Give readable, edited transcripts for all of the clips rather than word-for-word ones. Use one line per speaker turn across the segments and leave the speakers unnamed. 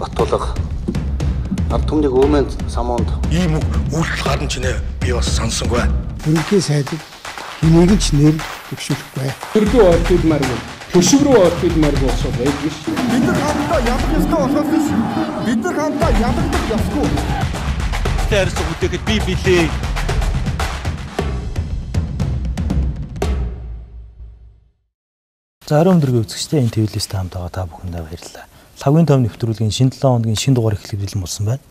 Баттулга ард түмнийг өвмөнд самуунд
ийм үйлдэл гарна ч нэ би бас сонсонгүй.
Үнэхээр сайдад энийг ч нэр төвшүүлэхгүй.
Төрдөө ордидмааргүй. Төшөв рүү ордидмаар болсоо байдаг ш.
Бид нар хамтдаа ядах ёстой болохоос биш. Бид нар хамтдаа ядагдах ёсгүй.
Тэрс үтэхэд би билээ.
За орой өдрийн үзэгчтэй энэ твлэст хамт байгаа та бүхэндээ баярлалаа. Лагын том нэвтрүүлгийн шинэ 7 хоногийн шинэ дугаар эхлэх бэлэн болсон байна.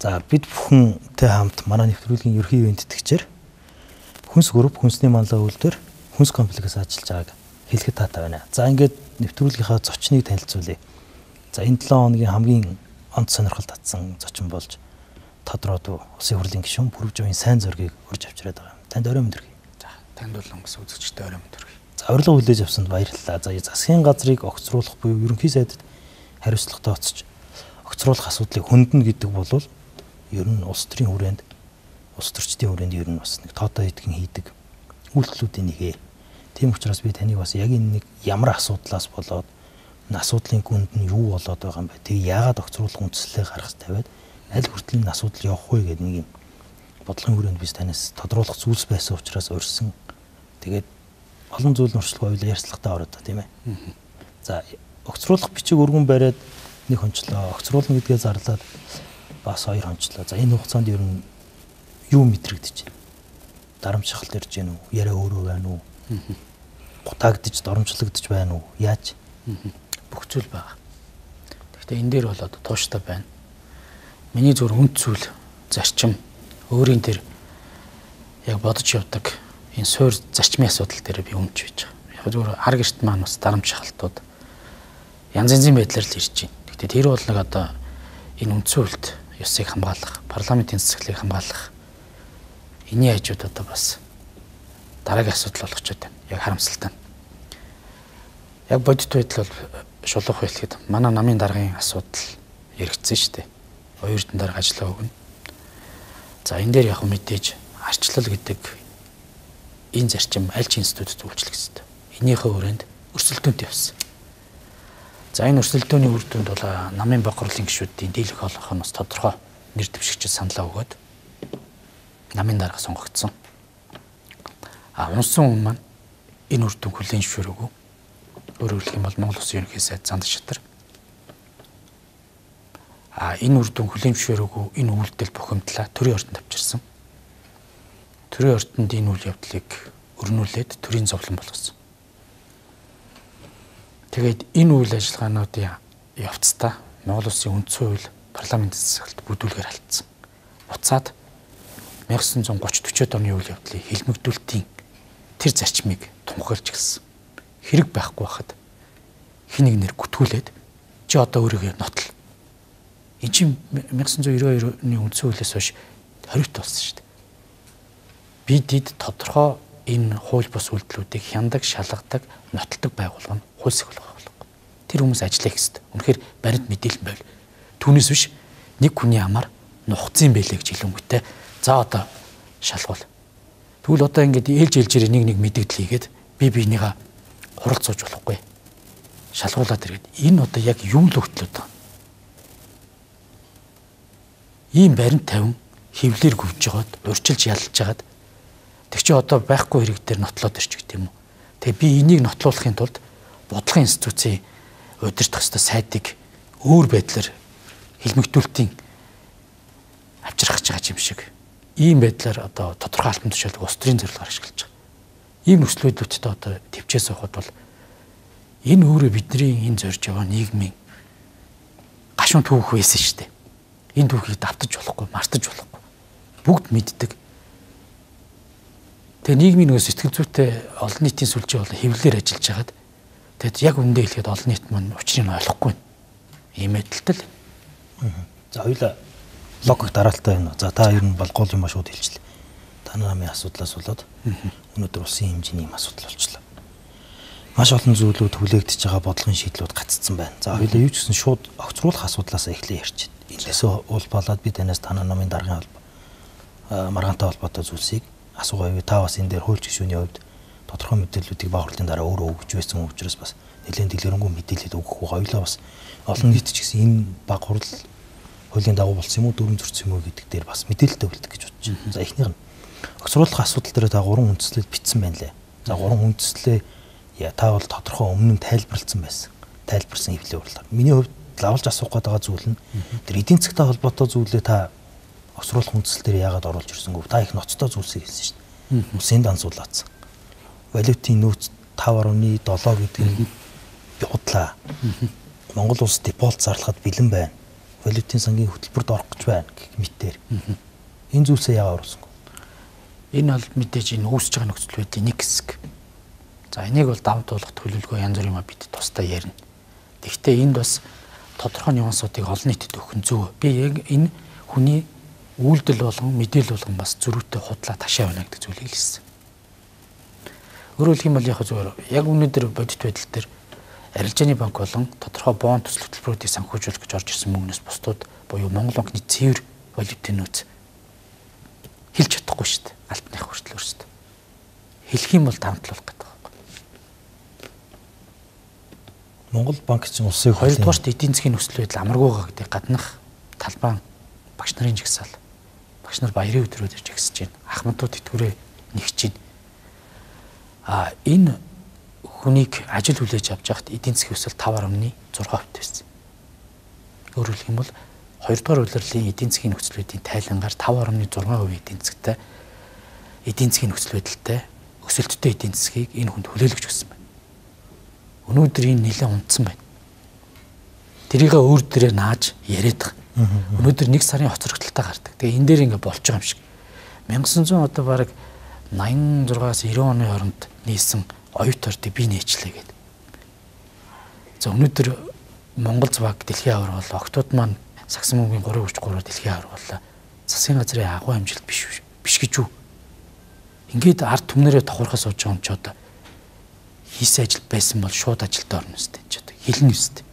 За бид бүхэнтэй хамт манай нэвтрүүлгийн ерхий ивент тэтгэгчээр Хүнс групп хүнсний манлай үйлдвэр хүнс комплекс ажиллаж байгааг хэлэхэд таатай байна. За ингээд нэвтрүүлгийнхаа зочныг танилцуулъя. За энэ 7 хоногийн хамгийн онц сонирхол татсан зочин болж Тодроод Улсын хурлын гишүүн Бүрвжийн сайн зургийг урьж авчираад байгаа. Танд орой мэндэрхий.
За танд болон бас үзэгчтэй орой мэндэрхий.
За урилга хүлээж авсанд баярлалаа. За засгийн газрыг огцруулах буюу ерөнхий сайдд хариуцлагатай оцож огцруулах асуудлыг хөндөнд гэдэг бол ер нь улс төрийн хүрээнд улс төрчдийн хүрээнд ер нь бас нэг тоотой идэгэн хийдэг үйлдэлүүдийн нэг. Тийм учраас би таныг бас яг энэ нэг ямар асуудлаас болоод энэ асуудлын гүнд нь юу болоод байгаа юм бэ? Тэг яагаад огцруулах үндслэлээ гаргаж тавиад аль хүртэл энэ асуудал явах вэ гэдэг нэг юм бодлогын хүрээнд biz танаас тодруулах зүйлс байсан учраас урьсан. Тэгээд олон зүйл нуршлага хоёул ярьцлагатай ороод та тийм ээ. За огцруулах бичиг өргөн бариад нэг хончлоо, огцруулна гэдгээ зарлаад бас 2 хончлоо. За энэ хугацаанд ер нь юу мэдрэгдэж байна? Дарамт шахалт ирж байна уу? Яриа өөрөө байна уу? Гутагдж, доромжлогдож байна уу? Яаж?
Бүх зүйл байгаа. Гэхдээ энэ дээр бол одоо тууштай байна. Миний зөв үнд зүйл зарчим өөрийн тэр яг бодож явдаг энэ суур зарчмын асуудал дээр би өмнөж байж байгаа. Яг зөв хар гэрт маань бас дарамт шахалтууд янз янзын байдлаар л ирж байна. Гэхдээ тэр бол нэг одоо энэ үндсэн хуульд ёсыг хамгаалах, парламентын цэцгэлийг хамгаалах энэний хажууд одоо бас дараагийн асуудал болгочод байна. Яг харамсалтай. Яг бодит байдал бол шулуух хэлэхэд манай намын даргын асуудал яригдсан шүү дээ. Оюутан дарга ажиллаа өгнө. За энэ дээр яг мэдээж арчлал гэдэг энэ зарчим аль ч институтэд үйлчлэх ёстой. Энийхээ хүрээнд өрсөлдөөнт явсан. За энэ өрсөлдөөний үр дүнд бол намын богорлын гишүүдийн дийлэх олгох нь бас тодорхой нэр дэвшигчид саналаа өгөөд намын дарга сонгогдсон. Унсан хүн маань энэ үр дүн хүлээн зөвшөөрөөгүй. Өөрөөр хэлэх юм бол Монгол Улсын ерөнхий сайд Зандал Шатар энэ үр дүн хүлээн зөвшөөрөөгүй энэ үйлдэл бухимдлаа төрийн ордонд авчирсан. Төрийн ордонд энэ үйл явдлыг өрнүүлээд төрийн зовлон болгосон. Тэгээд энэ үйл ажиллагаануудын явцдаа Монгол Улсын үндсэн хууль парламентын засаглалт бүрдүүлгээр алдсан. Буцаад 1930-40 оны үйл явдлыг хэлмэгдүүлэлтийн тэр зарчмыг тунхаглаж гисэн. Хэрэг байхгүй байхад хин нэг нэр гүтгүүлээд чи одоо өөрийгөө нотол. Энд чинь 1992 оны үндсэн хуулиас хойш хориот болсон шүү дээ. Бидэд тодорхой энэ хууль бус үйлдэлүүдийг хяндаг, шалгадаг, нотолдог байгууллага нь хууль сэхэл байгууллага. Тэр хүмүүс ажиллах хэвээр. Үнэхээр баримт мэдээлэл байв. Түүнээс биш нэг хүний амаар нухацсан байлээ гэж хэлэнгүүтээ за одоо шалгуул. Тэгвэл одоо ингээд ээлж нэг мэдээлэл хийгээд би бинийгаа хуралцууж болохгүй. Шалгуулаад ирээд энэ одоо яг юу л өгтлөөд байгаа. Ийм баримт тавин хевлэр гүвж жагаад урьчилж ялж жагаад тэг чи одоо байхгүй хэрэг дээр нотлоод ирч гэх юм уу. Тэгээ би энийг нотлуулахын тулд бодлогын институцийн удирдах ёстой сайдыг өөр байдлаар хэлмэгдүүлэлтийн авчрах гэж байгаа юм шиг. Ийм байдлаар одоо тодорхой албан тушаалыг улс төрийн зорилгоор ашиглаж байгаа. Ийм нөхцөл байдлуудтай одоо төвчээс авахд бол энэ өөрөө бидний энэ зорж байгаа нийгмийн гашуун түүх байсан шүү дээ. Энэ түүхийг давтаж болохгүй, мартаж болохгүй. Бүгд мэддэг. Тэгээ нийгмийн нөгөө сэтгэл зүйтэй олон нийтийн сүлжээ болон хэвлэлээр ажиллаж хагаад тэгэд яг үндэ хэлэхэд олон нийт маань учрыг ойлгохгүй. Ийм байдалтай л.
За хоёулаа логик дараалтай байна. За та ер нь бол гол юм шууд хэлчихлээ. Та намын асуудлаас болоод өнөөдөр улсын хэмжээний юм асуудал болчихлоо. Маш олон зүйлүүд хүлээгдэж байгаа бодлогын шийдлүүд гаццсан байна. За хоёулаа юу ч гэсэн шууд огцруулах асуудлаас эхлэе ярьчих. Энэс улбалаад би танаас танаа намын даргын холбоо маргаантай холбоотой зүйлсийг асуугаа. Та бас энэ дээр хууль гишүүний хувьд тодорхой мэдээллүүдийг баахуултын дараа өөрөө өгч байсан учраас бас нэлээд дэлгэрэнгүй мэдээлэл өгөх үү, хоёулаа бас олон нийт ч гэсэн энэ баг хурал хуулийн дагуу болсон юм уу, дүрм зөрчсөн юм уу гэдэг дээр бас мэдээлэлтэй үлдэх гэж бодож байна. За эхнийх нь огцруулах асуудал дээр та 3 үндслэл бичсэн байна лээ. За 3 үндслээ та бол тодорхой өмнө нь тайлбарлсан байсан. Тайлбарсан хэвлэл уралдаан. Миний хувьд лавлж асуух гээд байгаа зүйл нь тэр эдийн засгтай холбоотой зүйлээ та огцруулах үндсэл дээр яагаад оруулж ирсэнгүй? Та их ноцтой зүйлсийг хэлсэн шүү дээ. Улсын дансуулаацсан. Валютын нөөц 5.7 гэдгийг би удлаа. Монгол улс дефолт зарлахад бэлэн байна. Валютын сангийн хөтөлбөрт орох гэж байна гэх мэтээр. Энэ зүйлсээ яагаад оруулсангүй?
Энэ бол мэдээж энэ үүсэж байгаа нөхцөл байдлын нэг хэсэг. За энийг бол даван туулах төлөвлөгөө янз бүрийн бид тусдаа ярина. Гэхдээ энд бас тодорхой нюансуудыг олон нийтэд өгөх нь зөв. Би яг энэ хүний үйлдэл болгон мэдээлэл болгон бас зөрүүтэй худлаа ташаа байна гэдэг зүйлийг хэлсэн. Өөрөөр хэлбэл яг зөвөр яг өнөөдөр бодит байдал дээр арилжааны банк болон тодорхой бонд төсөл хөтөлбөрүүдийг санхүүжүүлэх гэж орж ирсэн мөнгнөөс бусдууд буюу Монгол банкны цэвэр валютын нөөц хэлж чадахгүй шүү дээ. Альбаных хүртэл өөрсдөө. Хэлэх юм бол таамаглах гэдэг байна.
Монгол банк чинь улсын
хоёрдугаарт эдийн засгийн нөхцөл байдал амаргүйгаа гэдэг гаднах талбай багш нарын жигсаал. Багш нар баярын өдрөөр жигсэж байна. Ахмадууд тэтгэврээ нэгж байна. Энэ хүнийг ажил хүлээж авч байхад эдийн засгийн өсөлт 5.6% байсан. Өөрөөр хэлбэл 2 дугаар улирлын эдийн засгийн нөхцөл байдлын тайлангаар 5.6% эдийн засгийн нөхцөл байдалтай өсөлттэй эдийн засгийг энэ хүнд хүлээлгэж өгсөн байна. Өнөөдөр энэ нэлээд унтсан байна. Тэрийгээ өөр дээрээ нааж яриад байгаа. Өнөөдөр 1 сарын хоцрогдолтой гардаг. Тэгээ энэ дээр ингээ болж байгаа юм шиг. 1900 одоо бараг 86-аас 90 оны хооронд нээсэн оюут ордыг би нээчлээ гэдэг. За өнөөдөр Монгол зваг дэлхийн авар болоо, октод маань сагсан мөнгөний 3.3 дэлхийн авар болоо. Засгийн газрын агуу амжилт биш гэж үү? Ингээд ард түмнэрээ тохироход сууж байгаа юм ч одоо хийсэн ажил байсан бол шууд ажилдаа орно үстэй ч одоо хэлнэ үстэй.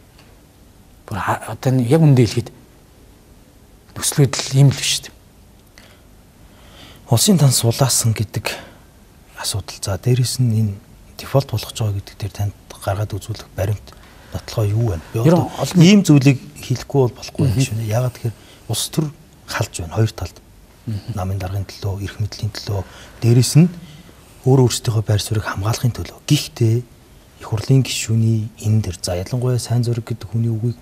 Бүр одоо яг үндэ хэлэхэд нөхцөл байдал ийм л биш тийм.
Улсын танс сулаасан гэдэг асуудал. За дээрэс нь энэ дефолт болох гэж байгаа гэдэг дээр танд гаргаад үзүүлэх баримт нотлогоо юу байна? Би одоо ийм зүйлийг хэлэхгүй бол болохгүй юм шиг нэ. Яагаад тэгэхээр улс төр халж байна хоёр талд. Намын даргын төлөө, эрх мэдлийн төлөө, дээрэс нь өөрсдийнхөө байр суурийг хамгаалахын төлөө. Гэхдээ их хурлын гишүүний энэ дэр за ялангуяа сайн зориг гэдэг хүний үгийг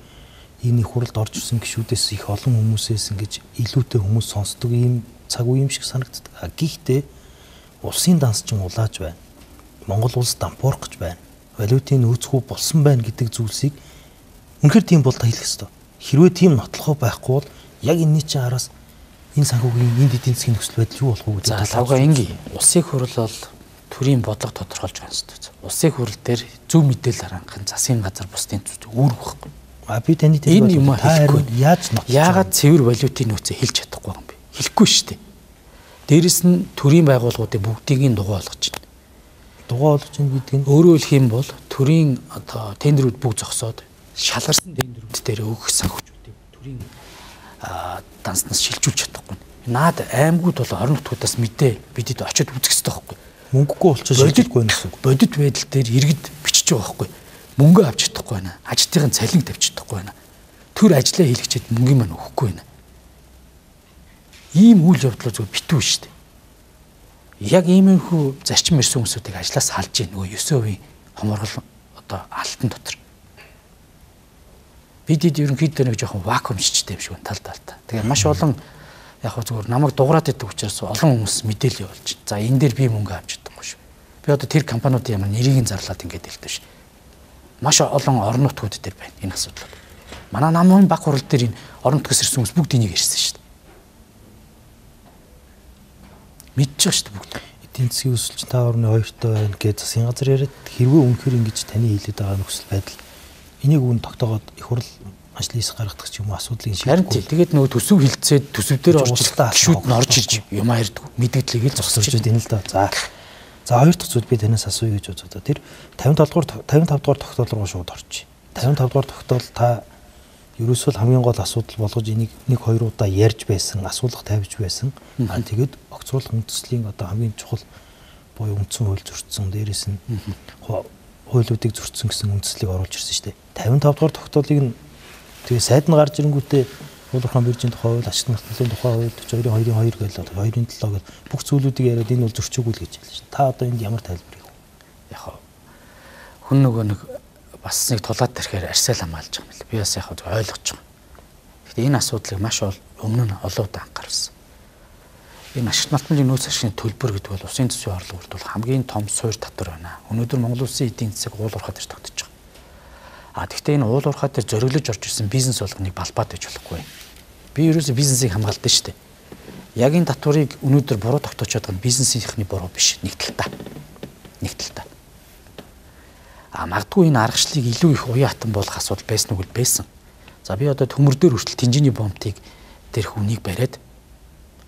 энэ их хурлд орж ирсэн гишүүдээс их олон хүмүүсээс ингэж илүүтэй хүмүүс сонсдог ийм цаг үе юм шиг санагддаг. Гэхдээ улсын данс чинь улааж байна. Монгол улс дампуурах гэж байна. Валютын нөөцгүй болсон байна гэдэг зүйлсийг үнэхээр тийм бол та хэлэх ёстой. Хэрвээ тийм нотлохоо байхгүй бол яг энэний чинь араас энэ санхүүгийн энд эдийн засгийн нөхцөл байдал юу болох вэ гэдэг
талаагаа ингээ. Улсын хурал бол төрийн бодлого тодорхойлж байгаа юм шүү. Улсын хурал дээр зөв мэдээлэл хангахын засгийн газар бусдын үүрэг байхгүй.
Би таны
энэ юм хэлэхгүй.
Яаж нотлох?
Яагаад цэвэр валютын нөөцөө хэлж чадахгүй юм бэ? Хэлэхгүй шүү дээ. Дээрэс нь төрийн байгууллагуудын бүгдийг дугуй болгож байна.
Дугуй болгож байна гэдэг нь
өөрөөр хэлэх юм бол төрийн одоо тендерүүд бүгд зогсоод шалгарсан тендерүүд дээр өгөх санхүүжүүдийг төрийн данснаас шилжүүлж чадахгүй. Наад аймагуд бол орон нутгуудаас мэдээ бидэд очиод үзэх хэрэгтэй байхгүй.
Мөнгөгүй болчихсон шилжүүлэхгүй гэсэн.
Бодит байдал дээр иргэд бичиж байгаа байхгүй. Мөнгө авч чадахгүй байна. Ажилтнын цалин тавьж чадахгүй байна. Төр ажиллаа хийлгчихэд мөнгөний маань өгөхгүй байна. Ийм үйл явдлаа зөв битүү шүү дээ. Яг иймэрхүү зарчим ирсэн хүмүүсүүдийг ажлаас салж ийн нөгөө 9% хоморгол одоо алтан дотор. Бидэд ерөнхийдөө нэг жоохон вакуум шичтэй юм шиг тал талтай. Тэгээ маш олон яг хөө зүгээр намайг дуграад идэх учраас олон хүмүүс мэдээлэл явуулж байна. За энэ дээр би мөнгө авч чадахгүй шүү. Би одоо тэр компаниудын ямар нэрийг зарлаад ингээд хэлдэг шүү. Маш олон орон нутгууд дээр байна энэ асуудал. Манай намын баг хурал дээр энэ орон нутгаас ирсэн хүмүүс бүгд энийг ярьсан шүү. Мэдчихэж шүү бүгд.
Эдийн засгийн өсөлт 5.2-той байна гэж засгийн газар яриад хэрвээ үнэхээр ингэж таны хэлээд байгаа нөхцөл байдал энийг үн тогтоогоод их хурл ажлын хэсэг гаргах ч юм уу асуудлыг
шийдэхгүй. Тэгээд нөгөө төсөв хилцээд төсөв дээр орж ирлээ. Гişүүд нь орж ирж юм ярьдаг. Мэдээллийг л зогсож
байна л да. За хоёр дахь зүйл би танаас асууя гэж бодоо. Тэр 55 дугаар тогтоол руу шууд орчих. 55 дугаар тогтоол та ерөөсөө хамгийн гол асуудал болгож энийг 1-2 удаа ярьж байсан, асуулга тавьж байсан. Тэгээд огцруулах үндэслийн одоо хамгийн чухал буюу үндсэн хууль зөрчсөн. Дээрээс нь хуулиудыг зөрчсөн гэсэн үндслийг оруулж ирсэн шүү дээ. 55 дугаар тогтоолыг нь тэгээ сайд нь гарч ирэнгүүтээ уул уурхайн биржийн тухай хууль, ашигт марталтын тухай хууль 42-2 гээл 2-7 гээл бүх зүйлүүдийг яриад энэ бол зөрчөөгүй л гэж хэлсэн шин. Та одоо энд ямар тайлбар хийв?
Яг хүн нөгөө нэг бас нэг тулаад тэрхээр арьсаал хамгаалж байгаа юм л. Би бас яг ойлгож байгаа. Гэхдээ энэ асуудлыг маш өмнө нь олон удаа анхаарсан. Энэ ашигт марталтын нөөц ашигын төлбөр гэдэг бол усын төсвийн орлого бүрдүүл хамгийн том суур татвар байна. Өнөөдөр Монгол Улсын эдийн засаг уул уурхай дээр тогтож байгаа. Тэгэхдээ энэ уул уурхай дээр зориглож орж ирсэн бизнес болгоныг балбаад байж болохгүй. Би ерөөсөө бизнесийг хамгаалдаг шүү дээ. Яг энэ татварыг өнөөдөр буруу тогтоочод байгаа нь бизнесийнхний буруу биш. Нэг талдаа. Магадгүй энэ аргачлалыг илүү их уян хатан болох асуудал байсан уу байсан. За би одоо төмөр дээр хүртэл тэнжээний бомбтыг тэр хүнийг бариад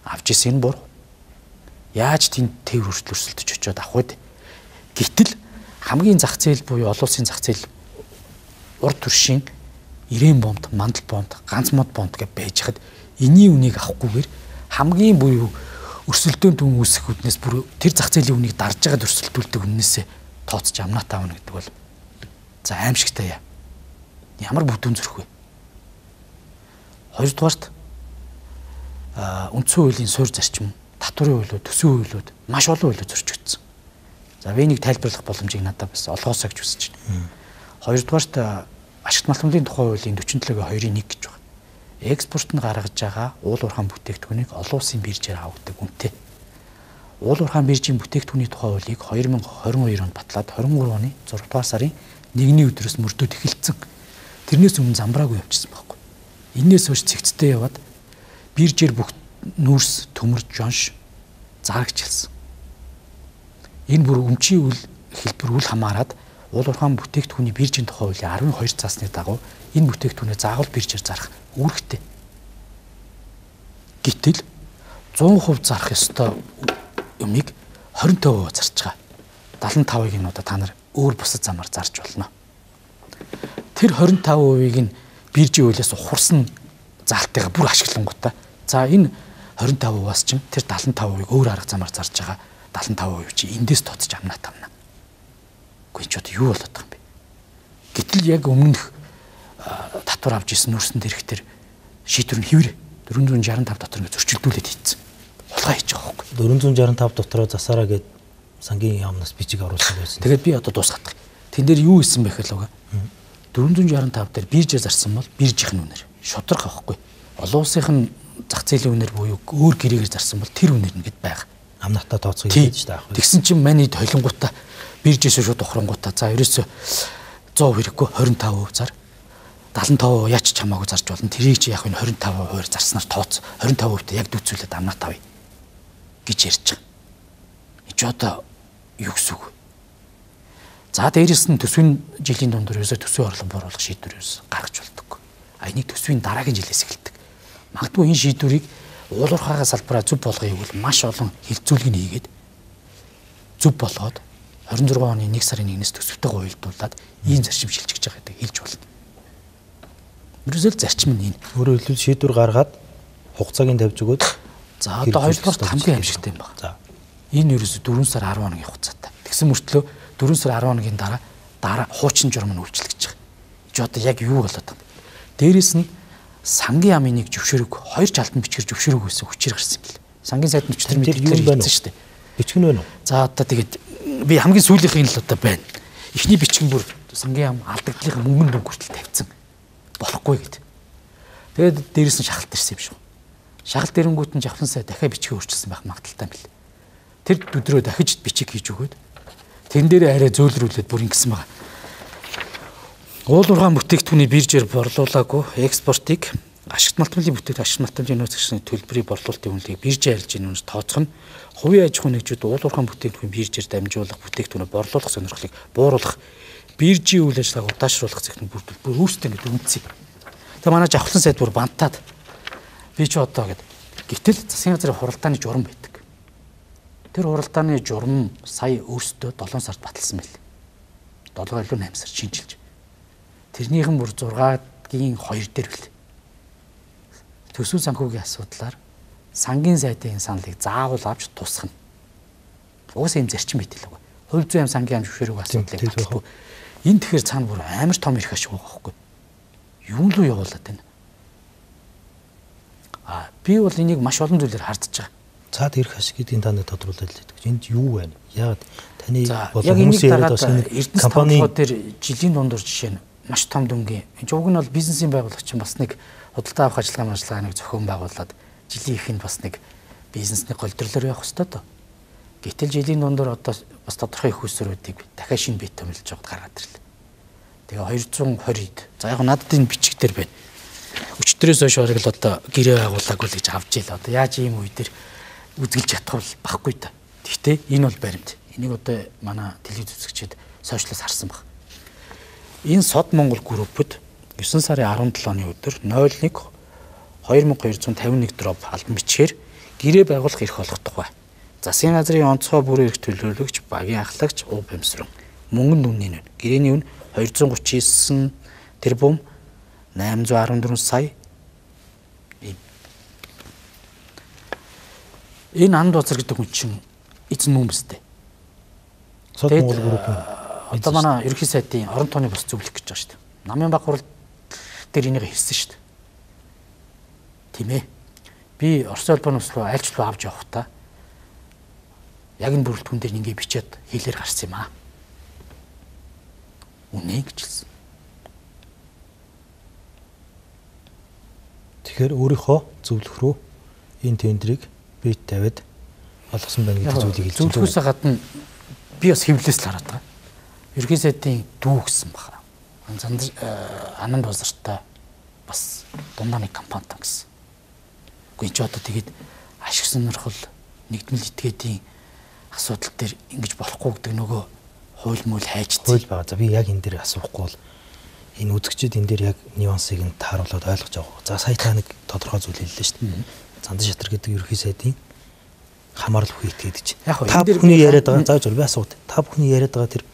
авч исэн нь буруу. Яаж тэнд тээвэр хүртэл өрсөлдөж очиод авах вэ? Гэтэл хамгийн зах зээл буюу олон улсын зах зээл урд төршийн ирээн бомб, мандал бомб, ганц мод бомб гэж байж хад энэний үнийг авахгүйгээр хамгийн буюу өрсөлдөөн дүн үүсэх үднээс бүр тэр зах зээлийн үнийг дарж байгаад өрсөлдүүлдэг үннээсээ тооцож амнаа таавна гэдэг бол за аимшигтай яа. Ямар бүдүүн зөрөх вэ? Хоёрдугаарт үндсэн хуулийн суурь зарчим, татварын хуулиуд, төсвийн хуулиуд маш олон хуулиуд зөрчигдсөн. За би нэг тайлбарлах боломжийг надад бас олгоосоо гэж үзэж байна. Хоёрдугаарт ашигт малтмын тухай хуулийн 47-гийн 2-1 гэж байна. Экспорт нь гаргаж байгаа уул уурхайн бүтээгдэхүүнийг олон улсын биржээр авдаг үнэтэй. Уул уурхайн биржийн бүтээгдэхүүний тухай хуулийг 2022 онд батлаад 23 оны 6 дугаар сарын 1-ний өдрөөс мөрдөөд эхэлсэн. Тэрнээс өмнө замбраагүй явчихсан байхгүй. Энээс хойш цэгцтэй яваад биржээр бүх нүүрс, төмөр, жонш зарагчлсан. Энэ бүр өмчийн үйл хэлбэр үл хамааран уул уурхайн бүтээгдэхүүний биржийн тухай хуулийн 12 цаасны дагуу энэ бүтээгдэхүүнээ заавал биржээр зарах үүрэгтэй. Гэтэл 100% зарах ёстой юмыг 25% зарж байгаа. 75%-ыг нь одоо та нар өөр бусад замаар зарж болно. Тэр 25%-ыг нь биржийн хуулиас ухарсан залтайгаа бүр ашиглангуудаа. За энэ 25%-аас чинь тэр 75%-ыг өөр арга замаар зарж байгаа 75% чи эндээс тооцож амнаа тавна. Гэхдээ ч одоо юу болоод байгаа юм бэ? Гэтэл яг өмнөх татвар авч ирсэн нүрсэн дээрх тэр шийдвэр нь хэвэр 465 дотор ингэ зөрчилдүүлээд хийцэн. Хулгай хийж байгаа байхгүй.
465 дотроо засаараа гээд сангийн яамнаас бичиг оруулсан байсан.
Тэгээд би одоо дуусгах. Тэн дээр юу исэн бэ гэхэл 465 дээр биржээр зарсан бол биржийн үнээр шудрах авахгүй. Олон улсын зах зээлийн үнээр буюу өөр гэрээгээр зарсан бол тэр үнээр нэгэд байгаа.
Амнатаа тооцох гэж таах вэ.
Тэгсэн чинь маний толингуудаа биржээс шууд ухрангуудаа за ерөөсө 100 хэрэггүй 25% зар 75% яач чамаагүй зарж болно. Тэрийг чи яг 25% зарснаар тооц 25%-т яг дүүцүүлээд амнаа тавь гэж ярьж байгаа. Эч одоо юу гэсэн үг вэ? За дээрэс нь төсвийн жилийн дундор ерөөсө төсвийн орлого бууруулах шийдвэр ерөөсө гаргаж болдог. Энийг төсвийн дараагийн жилээс эхэлдэг. Магадгүй энэ шийдвэрийг уул уурхайгаа салбараа зөв болгоёг бол маш олон хилцүүлгийг хийгээд зөв болгоод 26 оны 1 сарын 1-ээс төсөвтэйгээ уялдуулаад ийм зарчим шилжиж байгаа гэдэг хэлж болно. Ерөөсөө зарчим нь энэ.
Өөрөөр хэлбэл шийдвэр гаргаад хугацааг нь тавьж өгөөд
за одоо 2 дугаар хамгийн аимшигтай юм байна. За энэ ерөөсөө 4 сар 10 хоногийн хугацаатай. Тэгсэн мөртлөө 4 сар 10 хоногийн дараа хуучин журам нь үйлчлэгдэж байгаа. Чи одоо яг юу болоод байгаа юм? Дээрээс нь сангийн амын нэг зөвшөөрөг 2 жалтан бичгэр зөвшөөрөг байсан хүчээр гарсан юм бэл. Сангийн сайд нь өчтөр мэдээлэл хийсэн шүү дээ.
Бичгэн байна уу?
За одоо тэгээд би хамгийн сүүлийнх нь л одоо байна. Эхний бичгэн бүр сангийн ам алдагдлын мөнгөн дүнг хүртэл тавьсан. Болохгүй гэд. Тэгээд дээрээс нь шахалт ирсэн юм шүү. Шахалт ирэнгүүт нь жавхан сая дахиад бичгээ өөрчилсөн байх магадaltaй юм бэл. Тэр өдрөө дахиж бичиг хийж өгөөд тэн дээрээ арай зөөлрүүлээд бүр ингэсэн байгаа. Уул уурхайн бүтээгдэхүүний биржээр борлуулаагүй экспортыг ашигт малтмын ашигт малтмын нөөцийн төлбөрийг борлуулалтын үнэлгийг биржээр арилж ийн үнэс тооцох нь хувийн аж ахуй нэгжүүд уул уурхайн бүтээгдэхүүн биржээр дамжуулах бүтээгдэхүүнээ борлуулах сонирхлыг бууруулах биржийн үйл ажиллагааг удаашруулах зэгтэн бүрдүүл бүр үүстэй гэдэг үнцээ. Тэгээ манай жавхлан сайд бүр бантаад би ч одоо гэд гэтэл засгийн газрын хуралдааны журам байдаг. Тэр хуралдааны журам сая өөртөө 7 сард баталсан байл. 7 илүү 8 сар шинжилж. Тэрнийхэн бүр 6-гийн 2 дээр бил. Төсөв санхүүгийн асуудлаар сангийн сайдын саналыг заавал авч тусах нь. Уус юм зарчим байт л үгүй. хувь зүйн сангийн зөвшөөрөг асуудлыг баталгүй. Энэ тэгэхээр цаана бүр амар том ирэх ашиг байгаа байхгүй. Юу л явуулаад байна. Би бол энийг маш олон зүйлээр хардж байгаа.
Цаад ирэх ашиг гэдгийг та нэг тодруулаад л гэдэг. Энд юу байна? Яагаад таны
болон хүмүүсийн яриад бас энэ компани дээр жилийн дундуур жишээ нь маш том дүнгийн. Энэ уг нь бол бизнесийн байгуулагч чинь бас нэг худалдаа авах ажиллагааны зохион байгуулад жилийн ихэнд бас нэг бизнесний голдролоор явах хэрэгтэй доо. Гэтэл жилийн дундуур одоо бас тодорхой их усруудыг дахиад шинэ бие томилж яваад гаргаад ирлээ. Тэгээ 220-д. За яг надад энэ бичиг дээр байна. Өчтөрөөс хойш бараг л одоо гэрээ байгуулаагүй л гэж авч ийл. Одоо яаж ийм үе дээр үзгэлж ятгах байхгүй та. Гэхдээ энэ бол баримт. Энийг одоо манай телевиз үзэгчид сошиалаас харсан баг. Энэ Сод Монгол группэд 9 сарын 17-ны өдөр 01/2251 дроп албан бичгээр гэрээ байгуулах эрх олох тухай. Засгийн газрын онцгой бүрэн эрх төлөөлөгч, багийн ахлагч Ув Бэмсрэн мөнгөн үнийн нь гэрээний үн 239 тэрбум 814 сая. Энэ анд базар гэдэг хүн чинь эзэн мөн бэстэй.
Сод Монгол группын
одоо манай ерөнхий сайдын орон тооны бас зөвлөх гэж байгаа шүү дээ. Намын баг хурал дээр энийг хэлсэн шүү дээ. Тийм ээ. Би Орос улбаноос руу айлчлал авч явахдаа яг энэ бүрэлдэхүүн дээр ингээ бичээд хэлээр гарсан юм аа. Үнэ гэж хэлсэн.
Тэгэхээр өөрийнхөө зөвлөх рүү энэ тендерийг бие тавиад олгосон байна гэдэг зүйлийг хэлж байна.
Зөвлөхөөс гадна би бас хэвлээс л хараад байгаа. Ерөнхий сайдын дүү гэсэн баха. Ананд базартай бас дундаа нэг компанитай гэсэн. Үгүй чи одоо тэгээд ашиг сонирхол нэгдмэл этгээдийн асуудал дээр ингэж болохгүй гэдэг нөгөө хууль мөл хайждаг.
Хууль байгаа. За би яг энэ дээр асуухгүй бол энэ үзэгчид энэ дээр яг нюансыг нь тааруулаад ойлгож авах. За сая та нэг тодорхой зүйл хэллээ шүү дээ. Зандан шатар гэдэг ерөнхий сайдын хамаарал бүхий итгэдэг чинь. Та бүхний яриад байгаа зааж би асууд. Та бүхний яриад байгаа тэр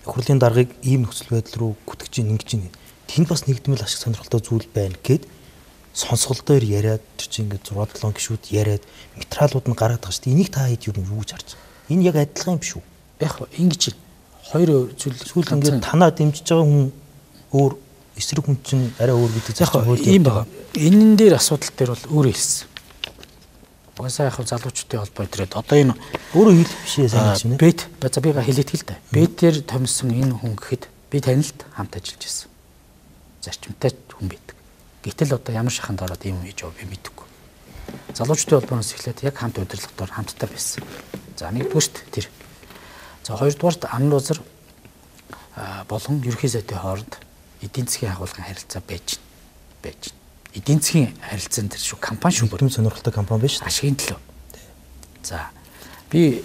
хурлын даргыг ийм нөхцөл байдал руу гүтгэж ингэж байна. Тэнд бас нэгдмэл ашиг сонирхолтой зүйл байна гэд сонсгол дээр яриад тэр чинь ингээд 6-7 гишүүд яриад материалууд нь гараад байгаа шүү дээ. Энийг та хэд юу гэж харж байгаа. Энэ яг адилхан юм шүү.
Яг ингэж хоёр зүйл
ингээд танаа дэмжиж байгаа хүн өөр эсрэг хүн чинь арай өөр гэдэг
чинь ийм байна. Энэ дээр асуудал дээр бол өөрөө хэлсэн. Угаасаа яг залуучуудын холбоо төрөөд одоо энэ
өөрөө хэлэх бишээ сайн гэж байна.
Бэт за бига хэлээд хэл та. Бэтээр томсон энэ хүн гэхэд би танилд хамт ажиллаж байсан. Зарчимтай хүн байдаг. Гэтэл одоо ямар шаханд ороод ийм хийж яваа би мэдэхгүй. Залуучуудын холбооноос эхлээд яг хамт удирдлагатаар хамтдаа байсан. За нэгдүгээрт тэр. За хоёрдугаарт Ананд базар болон ерөнхий сайдын хооронд эдийн засгийн агуулгын харилцаа байж байна. Эдийн засгийн харилцаанд тэр шүү компани шүү
бүрэн сонирхолтой компани биш үү?
Ашигын төлөө. За би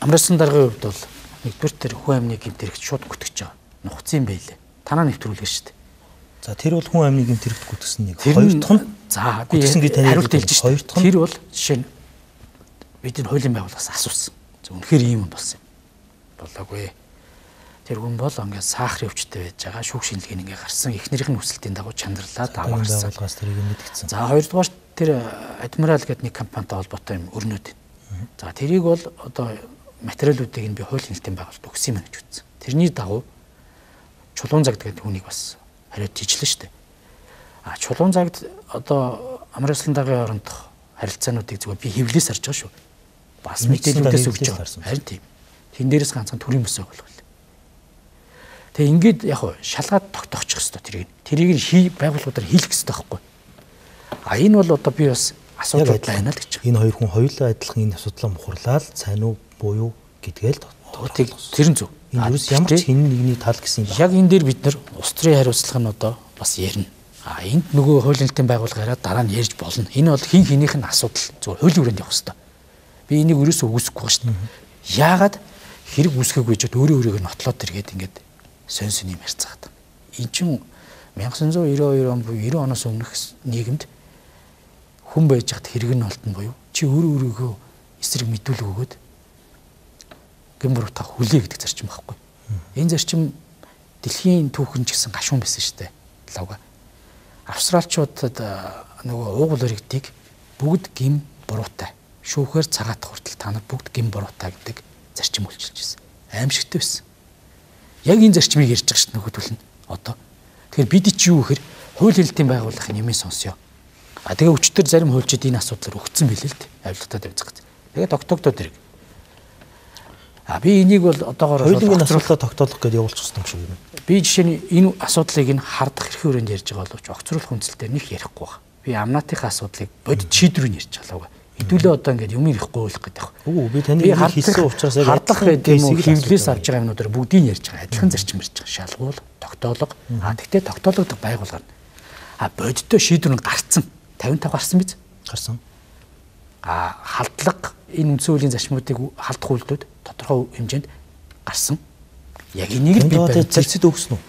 амраасан даргын хувьд бол нэгдүгээр тэр хүн амны гэмт хэрэгт шууд гүтгэж байгаа. Нухацсан байлээ. Танаа нэвтрүүлгээ шүү дээ.
За тэр бол хүн амны гэмт хэрэгт гүтгсэн нэг. Хоёр дахь нь
за би хариулт хэлж шүү дээ. Тэр бол жишээ нь бидний хуулийн байгууллагаас асуусан. Үнэхээр ийм юм болсон юм. Болоогүй. Тэр хүн бол ингээд сахарын өвчтэй байж байгаа. Шүүх шинжилгээ ингээ гарсан. Эхнэрийн хүсэлтийн дагуу чандралаад аваарсан.
Тэрийг мэдгдсэн.
За хоёрдугаар тэр Адмирал гэдэг нэг компанитай холбоотой юм өрнөд. За тэрийг бол одоо материалуудыг нь би хуулийн хэлтийн байгуулалт өгсөн юм гэж үзсэн. Тэрний дагуу Чулуун Загд гэдэг хүнийг бас хариуд хийжлээ шүү дээ. Чулуун Загд одоо Амралсан даргын хоорондох харилцаануудыг зүгээр би хэвлээс харж байгаа шүү. Бас мэдээлүүдээс өгч байгаа. Харин тийм. Тэн дээрээс ганцхан төрийн бүс байгуулах. Тэгээ ингээд яг шалгаад тогтоочих хэрэгтэй тэрийг байгууллагуудаар хийх хэрэгтэй байхгүй. Энэ бол одоо би бас асуудал байна л гэж.
Энэ хоёр хүн хоёулаа адилхан энэ асуудлаа мухарлаад сайн уу буюу гэдгээл
тэр нь зөв.
Энэ юус ямар ч хэн нэгний тал гэсэн юм байна.
Яг энэ дээр бид нар улс төрийн хариуцлага нь одоо бас ярина. Энд нөгөө хуулийн хэлтийн байгууллагаараа дараа нь ярьж болно. Энэ бол хин хинийх нь асуудал зөв хуулийн хүрээнд явах хэрэгтэй. Би энийг өрөөсөө үгүйсэхгүй байна шүү дээ. Яагаад хэрэг үсгэхгүй жоод өөрөө өөрийгөө нотлоод тэргээд ингээд сонь юм ярьцгаад. Энд чинь 1992 он буюу 90 оноос өмнөх нийгэмд хүн байж хат хэрэг нь олдно буюу чи өөрийгөө эсрэг мэдүүлэг өгөөд гэмбүртах хүлээ гэдэг зарчим байхгүй. Энэ зарчим дэлхийн түүхэн ч гэсэн гашуун байсан шүү дээ. Лавга. Австралчуудад нөгөө уугуул өргөдгийг бүгд гим буруутай. Шүүхээр цагаатах хүртэл та нар бүгд гим буруутай гэдэг зарчим үйлчилж байсан. аимшигтэй байсан. Яг энэ зарчмыг ярьж байгаа шүү дээ нөгөөдөл нь. Одоо тэгэхээр бид чи юу гэхээр хууль хэлтийн байгууллагын нэмийг сонсё. Тэгээ өчтөр зарим хуульчид энэ асуудлаар өгцөн билээ л дээ. Авилгатаа тавьцгац. Тэгээ тогтоогдоод ирэг. Би энийг бол одоогоор
хуулийн асуудлаа тогтоолох гэдээ явуулчих гэсэн юм шиг юм.
Би жишээ нь энэ асуудлыг нь хардах эрхийн хүрээнд ярьж байгаа боловч огцруулах хүнсэлтээр нэг ярихгүй байна. Би амнаатынхаа асуудлыг бодит шийдвэрийг ярьж байгаа. Хэдүүлээ одоо ингээд юм ирэхгүй болох гэдэг байна.
Үгүй би таны хэлсэн учраас яг
хардах гэдэг юм уу хэвлээс авч байгаа юмнуудаар бүгдийг ярьж байгаа. Адилхан зарчим ярьж байгаа. Шалгуул, тогтоолго. Тэгтээ тогтоологдох байгууллага. Бодиттой шийдвэр нь гарцсан. 55 гарсан биз?
Гарсан.
Халдлага энэ үндсэн хуулийн зарчмуудыг халдах үйлдэлүүд тодорхой хэмжээнд гарсан. Яг энийг л би
цэцэд өгсөн үү?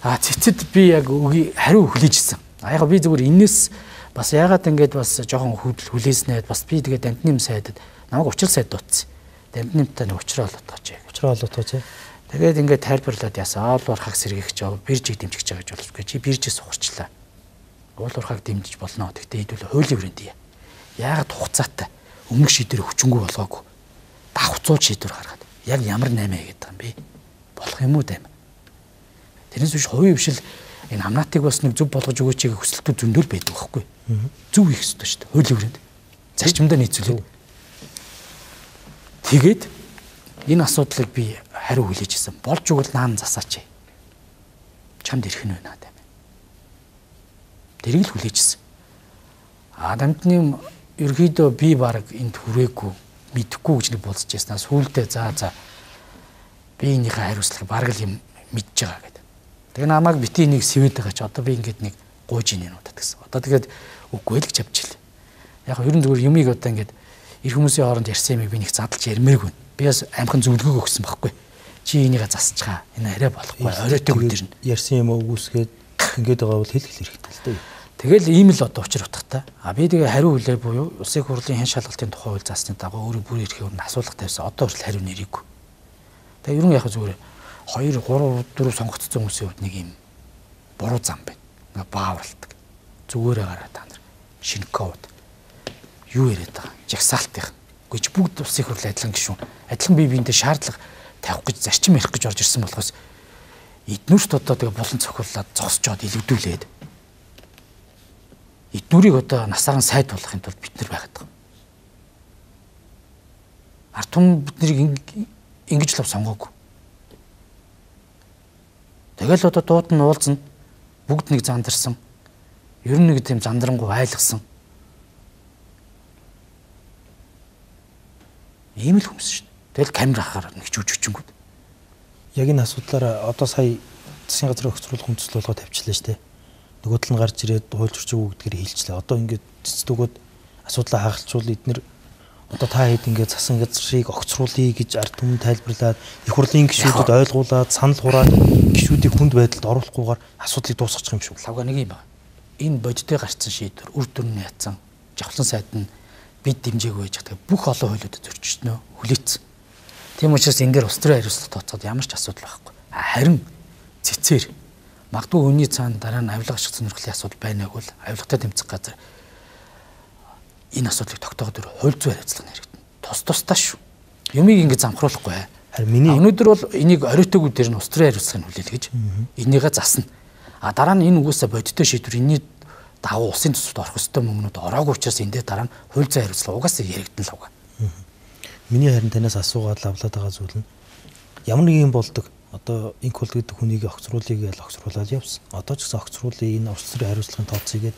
Цэцэд би яг хариу хүлээжсэн. Яг би зүгээр энэс бас ягаад ингэж бас жоохон хүлээснээд бас би тэгээд дамтны сайдад намайг учрал сайд дутсан. Дамтнымтай нэг учраа олоотгооч.
Учраа олоотгооч.
Тэгээд ингээд тайлбарлаад яасан. Оол урхаг сэргийгч жаа биржийг дэмжиж байгаа гэж боловч чи биржээс ухарчлаа. Оол урхаг дэмжиж болно. Тэгтээ хэдүүл хуулийн хүрээнд яа. Яагаад хугацаатай өмнөх шийдвэр хүчингүй болгоогүй. Давхцуул шийдвэр гаргаад. Яг ямар 8 гэдэг юм бэ? Болох юм уу дэм? Тэрнээс биш хувийн хвшил энэ амнаатыг бас нэг зөв болгож өгөөч гэж хүсэлтүүд зөндөл байдаг байхгүй. Зөв их ёстой шүү дээ. Хуулийн хүрээнд. Зарчимдаа нийцүүлээд. Тэгээд энэ асуудлыг би хариу хүлээжсэн. Болж өгвөл наан засаач. Чамд ирэх нь байна дэм. Тэрийг л хүлээжсэн. Дамтны ерөөдөө би баг энд хүрээгүй мэдэхгүй гэж нэг бодож яснаа сүүлдээ за би энийхээ хариуцлагыг баг л юм мэдж байгаа гэдэг. Тэгээ намайг бити нэг сэвэд байгаа ч одоо би ингээд нэг гуйж ийн удаад гэсэн. Одоо тэгээд үгүй л гэж авчихлаа. Яг ерөн зүгээр юмыг одоо ингээд эр хүмүүсийн хооронд ярьсан юмыг би нэг задлж ярмээргүй. Би бас амхан зөвлөгөө өгсөн байхгүй. Чи энийгээ засчихаа. Энэ арай болохгүй. Оройтой үдэрнэ.
Ярьсан юм өгөөсгээд ингээд байгаа бол хэлэх хэрэгтэй л дээ.
Тэгэл ийм л одоо учир утгатай. Би тэгээ хариу хүлээ буюу улсын хурлын хэн шалгалтын тухай хууль заасны дагуу өөрөө бүр эрхийн өрн асуулга тавьсан. Одоо хүртэл хариу нэрийггүй. Тэгээ ерөн яг зүгээр 2 3 4 сонгогдсон хүмүүсийн хувьд нэг юм буруу зам байна. Ингээ баавралдаг. Зүгээрээ гараа та нар. Шинковод. Юу яриад байгаа? Жагсаалтынх. Үгүй бүгд улсын хурлын адилхан гишүүн. Адилхан бие биендээ шаардлага тавих гэж зарчим ярих гэж орж ирсэн болохоос эднүүрт одоо тэгээ булан цохиулаад зогсчоод илэгдүүлээд эднүүрийг одоо насаараа сайд болгохын тулд бид нар байгаад байгаа. Ард түмэн биднийг ингэж лав сонгоогүй. Тэгэл одоо дууд нь уулзна. Бүгд нэг зандарсан. Ер нь нэг тийм зандрангуй айлгсан. Ийм л хүмүүс шүү дээ. Тэгэл камер ахаар нэг жүжигчэнгүүд.
Яг энэ асуудлаараа одоо сая засгийн газрын өгцрүүлэх хүндэслэл болгоод тавьчихлаа шүү дээ. Нөгөө тал нь гарч ирээд хууль зөрчил өгдөгөр хэлчихлээ. Одоо ингээд цэцдүгүүд асуудлаа хагалчвал эднэр одоо та хэд ингээд засгийн газрыг огцруулъя гэж ард түмэн тайлбарлаад их хурлын гишүүдэд ойлгуулад санал хураад гишүүдийг хүнд байдалд оруулахгүйгээр асуудлыг дуусгачих юм шүү.
Лавга нэг юм байна. Энэ бодиттой гарцсан шийдвэр үр дүн нь ятсан. Жавхлан сайд нь бид дэмжээг байж байгаа. Бүх олон хуулиудад зөрчснөө хүлээсэн. Тийм учраас энэ дээр улс төрийн хариуцлага тооцоод ямар ч асуудал байхгүй. Харин цэцээр магадгүй хүний цаана дараа нь авилга ашиг сонирхлын асуудал байнааг бол авилгатай тэмцэх газар энэ асуудлыг тогтооход хууль зүйн хариуцлага нэрэгдэнэ. Тус-тусдаа шүү. Юмыг ингэ замхруулахгүй.
Харин миний
өнөөдөр бол энийг оройтойгоо дээр нь улс төрийн хариуцлагыг хүлээл гэж энийгээ засна. Дараа нь энэ үгүйсээ бодиттой шийдвэр энэний дагуу улсын төсөвт орох ёстой мөнгнүүд ороогүй учраас энэ дээр дараа нь хууль зүйн хариуцлага угаасаа яригдана л угаа.
Миний харин танаас асуугаад лавлаад байгаа зүйл нь ямар нэг юм болдог. Одоо инх хул гэдэг хүнийг огцруулъя гэж огцруулаад явсан. Одоо ч гэсэн огцруулъя энэ улс төрийн хариуцлагын тооцоог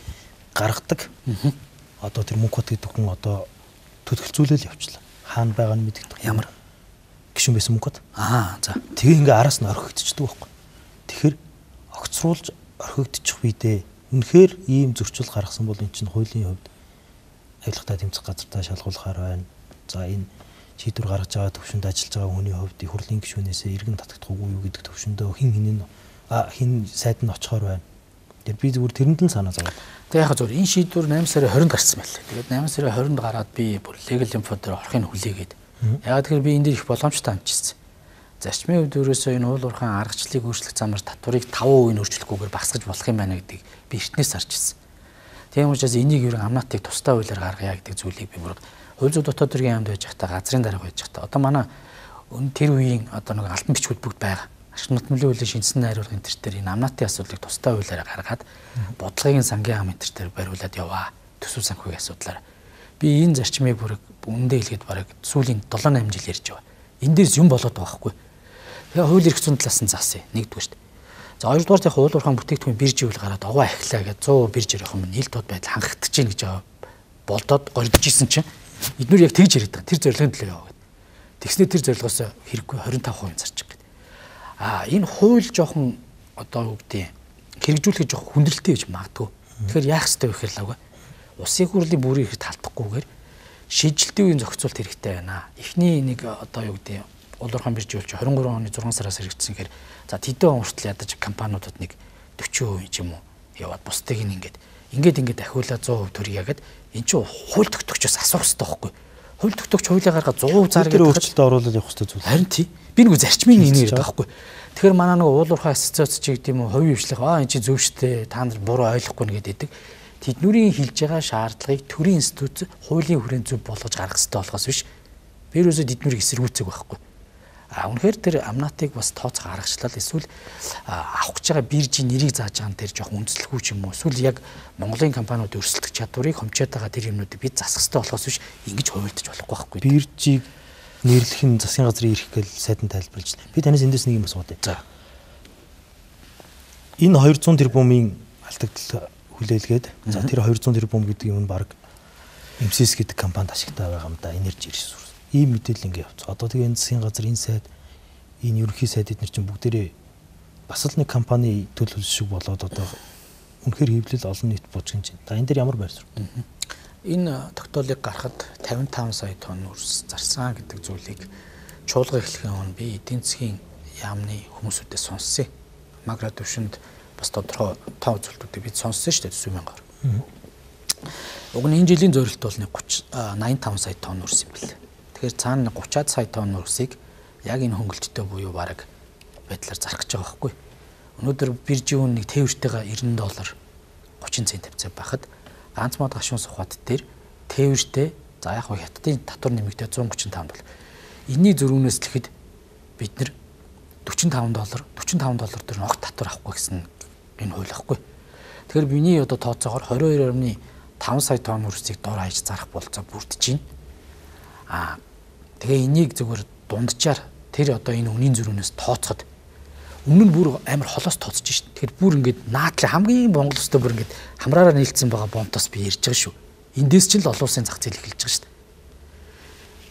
гаргадаг. Одоо тэр мөнх хот гэдэг хүн одоо төдөлцүүлэл явчлаа. Хаана байгааг нь мэддэг. Ямар гишүүн байсан мөнх хот?
За.
Тэгээ ингээ араас нь орхигдчихдаг байхгүй. Тэгэхээр огцруулж орхигдчих үедээ үнэхээр ийм зөрчил гаргасан бол эн чинь хуулийн хувьд авилгатай тэмцэх газартаа шалгуулахаар байна. За энэ шийдвэр гаргаж байгаа төвшөнд ажиллаж байгаа хүний хувьд их хурлын гишүүнээсээ иргэн татагдахгүй юу гэдэг төвшөндөө хин сайд нь очихоор байна. Тэр би зүгээр тэрэнд нь санаа зовлоо.
Тэгээ яг зөв энэ шийдвэр 8 сарын 20-нд гарсан байлээ. Тэгээд 8 сарын 20-нд гараад би бүр legal info дээр орохыг хүлээгээд. Яг тэгэхээр би энэ дээр их боломжтой амжчихсан. Зарчмын хувьд өөрөөсөө энэ уул уурхайн аргачлалыг өөрчлөх замаар татварыг 5% өөрчлөхгүйгээр багасгаж болох юм байна гэдгийг би эртнээс харж ирсэн. Тийм учраас энийг ер нь амнаатыг тусдаа хуулиар гаргая гэдэг зүйлийг би бүр хууль зүйн дотоод хэргийн аймд байж байхдаа газрын дарга байж байхдаа одоо манай Тэр үеийн одоо нэг алтан бичгүүд бүгд байгаа. Ашиг нутмын хуулийн шинжсэн найруулга энэ төр энэ амнатын асуудлыг тусдаа хуулиараа гаргаад бодлогын сангийн ам энэ төр бариулаад яваа. Төсөв санхүүгийн асуудлаар. Би энэ зарчмыг бүр үнэндээ хэлгээд бараг сүүлийн 7-8 жил ярьж байгаа. Энэ дээрс юм болоод байгаа хгүй. Тэгээ хууль эрх зүйн талаас нь заасан. Нэгдүгээр шүү дээ. За хоёрдугаар яг уул уурхайн бүтээгдэхүүн бирживэл гараад огоо ахлаа гэж 100 биржээр явах юм нийл тод байдал хангагдаж гин гэж болдоод гордож исэн чинь эднүр яг тэгж яриад байгаа. Тэр зорилгын төлөө яваа гэдэг. Тэгснээр тэр зорилгоос хэрэггүй 25% зарчих гэдэг. Энэ хууль жоохон одоо юу гэдэг хэрэгжүүлэх жоохон хүндрэлтэй гэж магадгүй. Тэгэхээр яах ёстой вэ гэхээр лавга. Усын хурлын бүрийн ихэд талдахгүйгээр шийдэлтийн үеийн зохицуулт хэрэгтэй байна. Эхний нэг одоо юу гэдэг улуурхан биржүүлж 23 оны 6 сараас хэрэгжсэн гэхээр за тэдэн хүртэл ядаж компаниудад нэг 40% ч юм уу яваад бусдыг ингээд ахиулаад 100% төрье гэдэг. Энд чинь хууль тогтоогчоос асуух хэрэгтэй байхгүй. Хууль тогтоогч хуулиа гаргаад 100% зар гэдэг
өөрчлөлтөд оруулаад явах хэрэгтэй зүйл.
Харин тий. Би нэг зарчмын нэг яриад байгаа байхгүй. Тэгэхээр манай нэг уулуурхай ассоциац ч гэдэг юм уу хувийн хвшлэх энэ чинь зөв штэ та нар буруу ойлгохгүй нэгэдэг. Тэднүүрийн хэлж байгаа шаардлагыг төрийн институт хуулийн хүрээнд зөв болгож гаргах хэрэгтэй болохоос биш. Би ерөөсөө тэднүүрийг эсэргүүцэх байхгүй. Үнэхээр тэр амнатыг бас тооцоо гаргачлал эсвэл авах гэж байгаа биржийн нэрийг зааж байгаа нь тэр жоохон үндэслэхгүй ч юм уу. Эсвэл яг Монголын компаниуд өрсөлдөх чадварыг хомчоод байгаа тэр юмнуудыг бид засах хэрэгтэй болохоос биш ингэж хувилдаж болохгүй байхгүй.
Биржийг нэрлэх нь засгийн газрын эрх гэж сайдан тайлбарлаж байна. Би танаас эндээс нэг юм асууад. За. Энэ 200 тэрбумын алдагдал хүлээлгээд за тэр 200 тэрбум гэдэг юм нь баг МСС гэдэг компанид ашигтай байгаа юм да. Энержи ресурс. Ийм мэдээлэл ингэ явц. Одоо тэгээ энэ засгийн газар энэ сайд энэ ерөнхий сайд эднэр чинь бүгдээрээ бас л нэг компани төлөвлөс шиг болоод одоо үнэхээр хэвлэл олон нийт бужигч байна. Энэ дээр ямар байр суурь?
Энэ тогтоолыг гаргахад 55 сая тонн үрс зарсан гэдэг зүйлийг чуулга эхлэхийн өмнө би эдийн засгийн яамны хүмүүсүүдээс сонссон. Магра төвшөнд бас тодорхой тоо үзүүлэлтүүдийг бид сонссон шүү дээ төсвийн мянгаар. Уг нь энэ жилийн зорилт бол 85 сая тонн үрс юм бэл. Тэгэхээр цаана 30 сая тонн үрсийг яг энэ хөнгөлөлттэй буюу бараг байдлаар зарах гэж байгаа байхгүй. Өнөөдөр биржийн үн нэг тээвэртэйгээ $90 30 цент тавьцаа байхад ганц мод гашуун сухбат дээр тээвэртэй за яг хятадын татвар нэмэгдээ $135. Энийний зөрүүнээс л ихэд бид нэр $45 төр огт татвар авахгүй гэсэн энэ хууль ахгүй. Тэгэхээр миний одоо тооцоогоор 22.5 сая тонн үрсийг дор хаяж зарах болцоо бүрдэж байна. Тэгээ энийг зөвхөн дунджаар тэр одоо энэ үнийн зөрүүнээс тооцоход өмнө нь бүр амар холоос тооцож шít. Тэгэхээр бүр ингээд наадлын хамгийн Монгол улстай бүр ингээд хамраараа нийлцсэн байгаа бомтоос би ярьж байгаа шүү. Эндээс ч л олон улсын зах зээл эхэлж байгаа шít.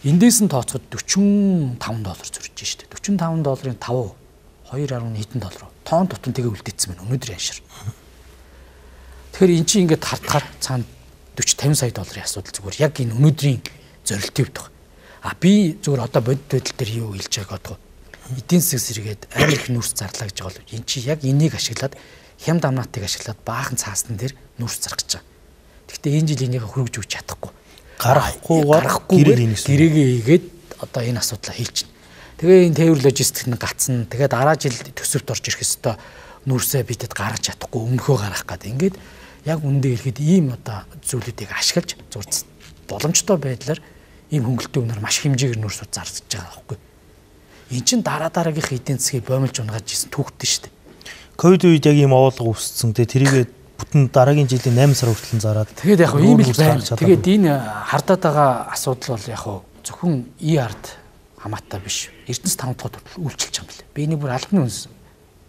Эндээс нь тооцоход $45 зөрж шít. $45-ын 5 $2.1 тоон тутан тэгээ үлдээсэн байна өнөөдрийн аншир. Тэгэхээр эн чинь ингээд хардахаар цаана $40-50 сая долларын асуудал зүгээр яг энэ өнөөдрийн зорилтын хувьд байна. Би зүгээр одоо бодит байдал дээр юу хэлж байгааг бодгоо. Эдийн засаг сэргээд амар их нүрс зарлаа гэж байгаа бол эн чи яг энийг ашиглаад хямд амнаатыг ашиглаад баахан цаасан дээр нүрс зарах гэж байгаа. Гэхдээ энэ жил энийг хөргөж өгч чадахгүй.
Гаргахгүйгээр
гэрээгээ хийгээд одоо энэ асуудлаа хийчихнэ. Тэгээ энэ тээвэр логистик нь гацсан. Тэгээ дараа жил төсөвт орж ирэх ёстой нүрсээ бидэд гаргаж чадахгүй өмнөхөө гаргах гэдэг. Ингээд яг үндэ хэлэхэд ийм одоо зүйлүүдийг ашиглаж зурц боломжтой байдлаар ийм хөнгөлтийн үнээр маш хэмжээгээр нүрсүүд зарж байгаа байхгүй. Энд чинь дараагийнх эдийн засгийг боомлж унгаж ирсэн түүхтэй шүү дээ.
Ковид үед яг ийм овоолго үүссэн. Тэгээ тэрийгээ бүтэн дараагийн жилийн 8 сар хүртэл зараад.
Тэгээд яг ийм л байна. Тэгээд энэ хардаад байгаа асуудал бол яг зөвхөн ER-д хамаатай биш. Эрдэнэс 5 дахь хүртэл үйлчилж байгаа юм байна. Би энийг бүр албаны үнс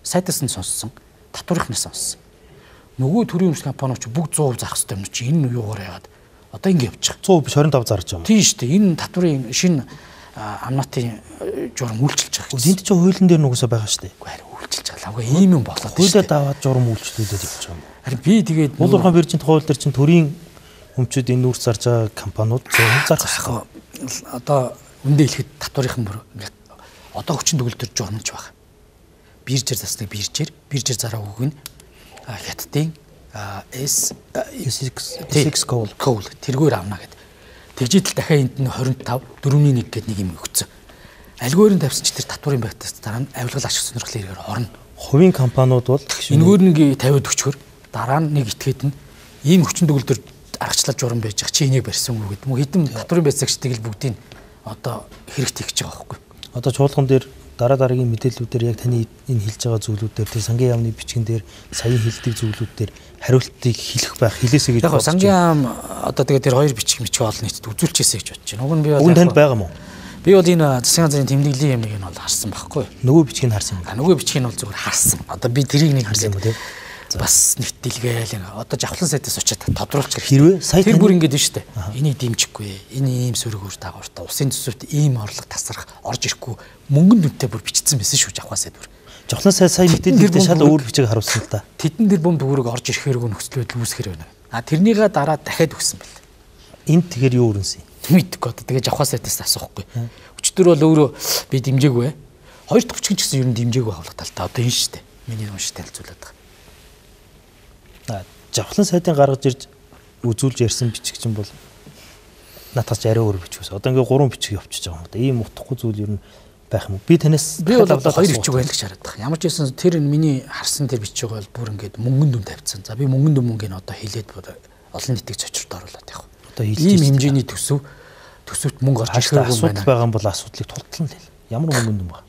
сайтаас нь сонссон. Татварынхнаас сонссон. Нөгөө төрийн өмс компаниуд ч бүгд 100% зарах хэрэгтэй юм чи энэ юугаар яагаад одоо ингэ явж байгаа.
100 биш 25 зарж байгаа юм.
Тийм шүү дээ. Энэ татварын шинэ амнатын журам үйлчилж байгаа.
Энд чинь хуулийн дээр нүгсээ байгаа шүү дээ.
Үгүй харин үйлчилж байгаа. Лавга ийм юм болоод
шүү дээ. Хуулиад аваад журам үйлчлүүлээд явж байгаа юм.
Харин би тэгээд
Улуурхан биржийн хууль дээр чинь төрийн өмчөд энэ нүрс зарж байгаа компаниуд 100% зарах хэрэгтэй.
Одоо үндэ хэлэхэд татварынхан бүр ингээд одоо хүчин төгөлдөр журамж байгаа. Биржээр засныг биржээр зараагүй нь хятадын
S6
coal тэргээр авна гэдэг. Тэгжидэл дахиад энд нь 25 4.1 гэдэг нэг юм өгцөн. Альгөөрийн тавьсан ч тэр татварын байртаас дараа нь авилгал ашиг сонирхлын хэрэгээр орно.
Хувийн компаниуд бол
энэгээр нэг тавиад өчгөр дараа нь нэг этгээд нь ийм хүчин төгөлдөр аргачлал журам байж байгаа чи энийг барьсан үү гэдэг. Хэдэн татварын байцаагчдыг л бүгдийг одоо хэрэгт хийх гэж байгаа байхгүй.
Одоо чуулган дээр дараагийн мэдээллүүдээр яг таны энэ хэлж байгаа зүйлүүдээр тэр сангийн яамны бичгэн дээр саяын хэлдэг зүйлүүдээр хариултыг хэлэх байх хэлээсэй гэж
яг сангийн яам одоо тэгээд тэр хоёр бичиг олон нийтэд үзүүлчихээсэй гэж бодож байна. Уг нь би бол
үн танд байгаа мó?
Би бол энэ засгийн газрын тэмдэглэлийн ямыг нь бол харсан байхгүй.
Нөгөө бичгийг харсан юм.
Нөгөө бичгийг нь бол зүгээр харсан. Одоо би тэрийг нэг харсан юм тийм. Бас нэг дэлгээл одоо жавхлан сайтаас очиад тодруулчих
хэрвээ сайт
тэр бүр ингэж шүү дээ. Энийг дэмжихгүй. Энэ ийм сөрөгөөр дагавартай. Усын төсөвт ийм орлого тасрах орж ирэхгүй мөнгөн дүнтэй бүр бичсэн байсан шүү жавхлан сайд бүр.
Жавхлан сайд сая мэдээлэлтэй шал өөр бичиг харуулсан л да.
Тэдэн дээр бомб төгрөг орж ирэхээргүй нөхцөл байдал үүсгэр байна. Тэрнийгээ дараа дахиад өгсөн байл.
Энд тэгэхээр юу өрнсөн юм?
Мэдгүй одоо тэгээ жавхлан сайтаас асуухгүй. Өчтөр бол өөрөө би дэмжээгүй. Хоёр дахь бичгийн ч гэсэн ер нь дэмжээгүй хавлах талтай. Одоо энэ шүү дээ. Миний уншиж танилцуулаад байгаа.
Жавхлан сайдын гаргаж ирж үзүүлж ярьсан бичиг чинь бол натаас арай өөр бичгээс. Одоо ингээ 3 бичиг явчихж байгаа юм да. Ийм утгагүй зүйл ер нь байх юм уу? Би танаас
би бол одоо 2 бичиг байлгаж хараад байгаа. Ямар ч байсан тэр миний харсан тэр бичиг бол бүр ингээд мөнгөн дүн тавьчихсан. За би мөнгөн дүн мөнгөний одоо хэлээд олон нийтийг цочролд оруулаад явах. Одоо ийм хэмжээний төсөвт мөнгө орж ирэхгүй
асуудал байгаа юм бол асуудлыг тултлан л хэл. Ямар мөнгөн дүн баг.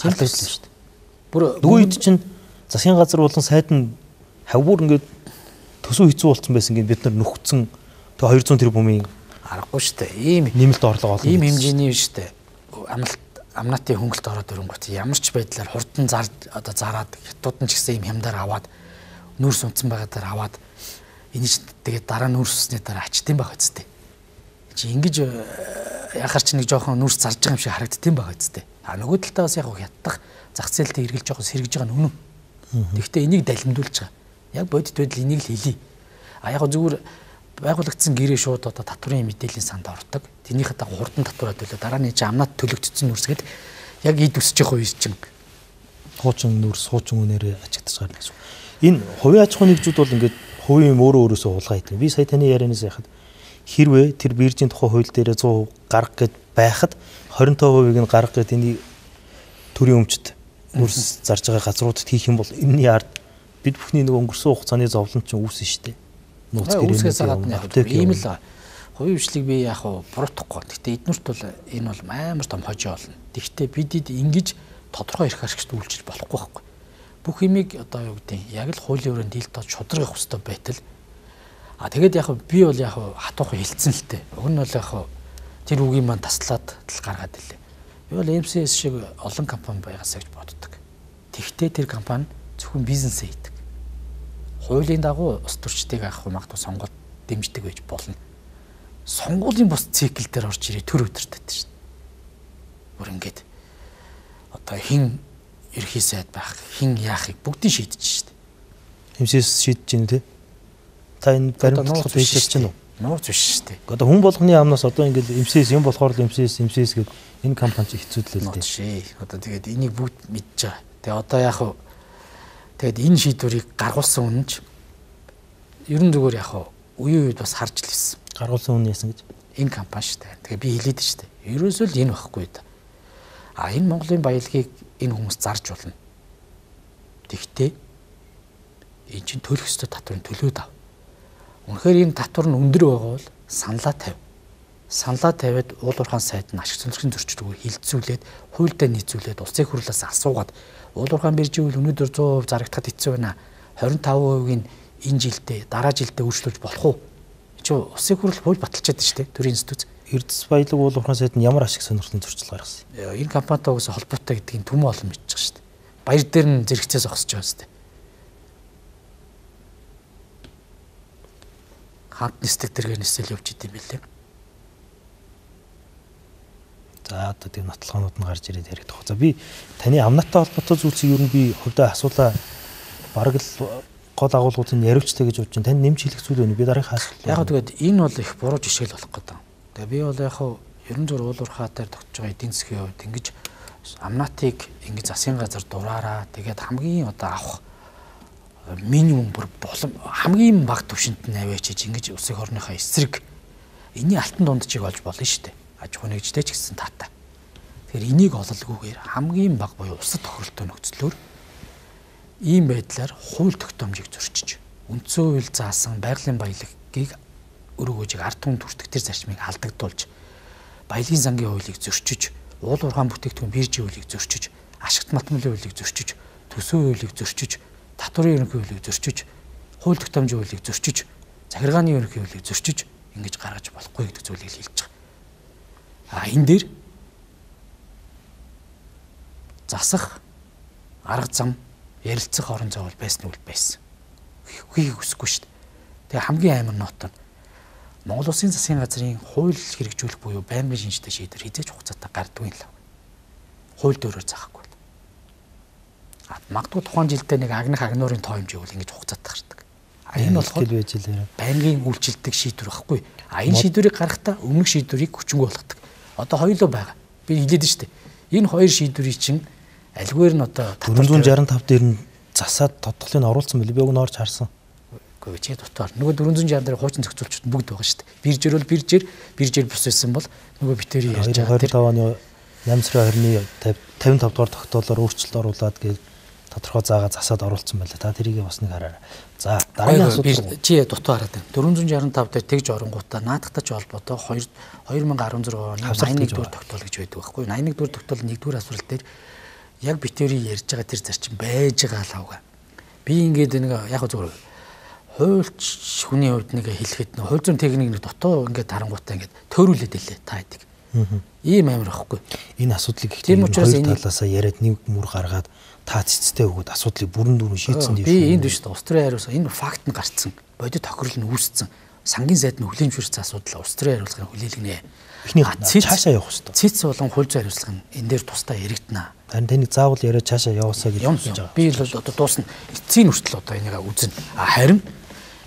Тийм л шүү дээ. Бүр нөгөө үед чинь засгийн газар болон сайд нь хавгуур ингээд төсөв хэцүү болсон байсан гэж бид нар нөхцөн тэг 200 тэрбумын
аргагүй шүү дээ. Ийм
нэмэлт орлого олно.
Ийм хэмжээний шүү дээ. Амнатын хөнгөлт ороод ирэнгүүт ямар ч байдлаар хурдан одоо зараад хятад нь ч гэсэн ийм хямдаар аваад нүүрс унтсан байгаадаар аваад энэ ч тэгээд дараа нүүрс усны дараа ачтсан байгаа зү. Чи ингэж яхаар ч нэг жоохон нүүрс зарж байгаа юм шиг харагдтiin байгаа зү. Нөгөө талдаа бас яг хятадах зах зээлтэй эргэлж жоохон сэргэж байгаа нь үнэн. Тэгэхдээ энийг далимдуулж байгаа. Яг бодит байдал энийг л хэлье. Яг зүгээр байгуулагдсан гэрээ шууд одоо татврын мэдээллийн санд ордог. Тэрнийхээ дагуу хурдан татвараад байлаа. Дараа нь чи амнаад төлөгдсөн нүрсгээд яг ид үсэж байгаа үе чинь
хуучин нүрс хуучин үнээрээ ажигдаж гарна гэсэн. Энэ хувийн аж ахуйн нэгжүүд бол ингээд хувийн юм өөрөөсөө хулгай хийдэг. Би сая таны ярианаас яхад хэрвээ тэр биржийн тухай хууль дээр 100% гаргах гэж байхад 25%-ийг нь гаргах гэдэг энэ төрийн өмчт нүрс зарж байгаа газруудад хийх юм бол энэний ард бид бүхний нэг өнгөрсөн хугацааны зовлон чинь үүсэн шүү дээ. Нууц
гэрээний ийм л хувийн хвшлийг би яг буруутгахгүй. Гэхдээ эднэрт бол энэ бол амар том хожоо болно. Гэхдээ бидэд ингэж тодорхой эрх ашигт үйлчилж болохгүй байхгүй. Бүх юмыг одоо юу гэдэг яг л хуулийн өрөөнд дийл тоо шударгах хөстэй байтал. Тэгээд яг би бол яг хатуухан хэлцэн л тээ. Уг нь бол яг тэр үгийн маань таслаад тал гаргаад илээ. Би бол MCS шиг олон компани байгаасаа гэж боддог. Тэгвэл тэр компани зөвхөн бизнесээ хийдэг. Хуулийн дагуу ус төрчдийг авах магадгүй сонгуульд дэмждэг байж болно. Сонгуулийн бус цикл дээр орж ирээ төр өдөртэй шүү дээ. Бүр ингээд одоо хин ерхий сайд байх, хин яахыг бүгдийг шийдэж шүү дээ.
MCS шийдэж гин үү те? Та энэ баримтлалт хийж чинь үү?
Нууц биш шүү дээ.
Одоо хүн болгоны амнаас одоо ингээд MCS юм болохоор л MCS гэдэг энэ компани чи хэцүүдлээ л
дээ. Одоо тэгээд энийг бүгд мэдж байгаа. Тэгээ одоо яг тэгээд энэ шийдвэрийг гаргуулсан үнэн ч ерөн зүгээр яг үеийн үед бас харж л байсан.
Гаргуулсан үнэн яасан гэж?
Энэ компани шүү дээ. Тэгээ би хэлээд шүү дээ. Ерөөсөө л энэ байхгүй да. Энэ Монголын баялагийг энэ хүмүүс зарж болно. Тэгтээ энэ чинь төлөх ёстой татврын төлөөд ав. Үнэхээр энэ татвар нь өндөр байгаа бол саналаа тавь. Саналаа тавиад уулуурхаан сайд нь ашиг сонирхлын зөрчилдөгөөр хилцүүлээд хуульдаа нийцүүлээд улсын хурлаас асуугаад уулуурхаан биржийн үйл өнөөдөр 100% зарагдахад хэцүү байна. 25%-ийг энэ жилдээ дараа жилдээ өөрчлөж болох уу? Чи улсын хурл хууль баталчаад шүү дээ. Төрийн институт.
Эрдэс баялаг уулуурхаан сайд нь ямар ашиг сонирхлын зөрчил гаргасан?
Энэ компанитай угсаа холбоотой гэдгийг түмэн олон мэдчихэж байгаа шүү дээ. Баяр дээр нь зэрэгцээ зогсож байгаа шүү дээ. Хамт нисдэг дэргээр нисэл явж идэм билээ.
За одоо тийм нотлохонууд нь гарч ирээд яригдах. За би таны амнаттай холбоотой зүйлсийг ер нь би хувьдаа асуулаа бараг л гол агуулгуудын яриулчтай гэж бодож байна. Тань нэмж хэлэх зүйл байна. Би дараагийн асуулт.
Яг тэгээд энэ бол их буруу жишээл болох гэдэг. Тэгээ би бол яг ерөн зур уулуурхаатай тогтож байгаа эдийн засгийн хувьд ингэж амнатыг ингэж засгийн газар дураараа тэгээд хамгийн одоо авах минимум бүр хамгийн бага түвшинд нь аваачиж ингэж улсын орныхаа эсрэг энэний алтан дунджийг олж болно шүү дээ. Аж ахуй нэгжтэй ч гэсэн таатай. Тэгэхээр энийг ололгүйгээр хамгийн бага буюу усад тохиролтой нөхцлөөр ийм байдлаар хууль тогтоомжийг зөрчиж үндсэн хууль заасан байгалийн баялагийг өрөөгөөжийг ард түмэнд хүртэх тэр зарчмыг алдагдуулж баялагын сангийн хуулийг зөрчиж уул уурхайн бүтээгдэхүүн биржийн хуулийг зөрчиж, ашигт матмлын хуулийг зөрчиж, төсөө хуулийг зөрчиж, татварын ерөнхий хуулийг зөрчиж, хууль тогтоомжийн хуулийг зөрчиж, захиргааны ерөнхий хуулийг зөрчиж ингэж гаргаж болохгүй гэдэг зүйлийг хэлж байгаа. Энэ дээр засах арга зам, ярилцах орон зай бол байсан үл байсан. Хийх хүсэхгүй шүү дээ. Тэгээ хамгийн амар нот нь Монгол Улсын засгийн газрын хууль хэрэгжүүлэх буюу байнгын шинжтэй шийдвэр хизээч хугацаатай гардгүй л. Хууль дөөрөөр заахгүй л. Магадгүй тухайн жилдээ нэг агнах агнуурын тоо хэмжээ бол ингэж хугацаатай гардаг. Энэ болохоор байнгын үйлчилдэг шийдвэр байхгүй. Энэ шийдвэрийг гаргахдаа өмнөх шийдвэрийг хүчингү болгодог. Одоо хоёулаа байгаа. Би хэлээд шүү дээ. Энэ хоёр шийдвэрийг чинь альваар нь одоо
465 дээр нь засаад тодголыг оруулсан билээ. Би уг нь орж харсан.
Гэхдээ чи дотор нөгөө 460 дээр хуучин зохицуулчид бүгд байгаа шүү дээ. Биржээр бол биржээр бус байсан бол нөгөө битэрийн ярьж байгаа.
2025 оны 8 сарын 20-ны 55 дугаар тогтоолоор өөрчлөлт оруулаад гээд тодорхой заагаа засаад оруулсан байлаа. Та тэрийг бас нэг хараарай. За дараагийн асуудал
чи дотор хараад байна. 465 дээр тэгж оронгуудаа наадахтай ч холбоотой 2016 оны 81 дугаар тогтоол гэж байдаг байхгүй. 81 дугаар тогтоол 1-р асуулт дээр яг битэрийн ярьж байгаа тэр зарчим байж байгаа л авга. Би ингээд нэг яг зүгээр хуульч хүний хувьд нэг хэлэхэд нэг хууль зүйн техник нэг дотоо ингээд харангуйтаа ингээд төөрүүлээд илээ та хэдэг. Ийм амар байхгүй.
Энэ асуудлыг гэхдээ хоёр талаасаа яриад нэг мөр гаргаад та цэцтэй өгөөд асуудлыг бүрэн дүүрэн шийдсэн дээ.
Би энд биш дээ. Устрын хариуцлага энэ факт нь гарцсан. Бодит тохирол нь үүссэн. Сангийн сайд нь хүлээмжшүүлсэн асуудал устрын хариуцлагын хүлээлгэнэ.
Эхний цаашаа явах хэрэгтэй.
Цэц болон хууль зүйн хариуцлага нь энэ дээр тусдаа яригдана.
Харин тэнийг заавал яриад цаашаа яваасаа гэж хэлж байгаа.
Би л одоо дуусна. Эцсийн хүртэл одоо энийг үзнэ. Харин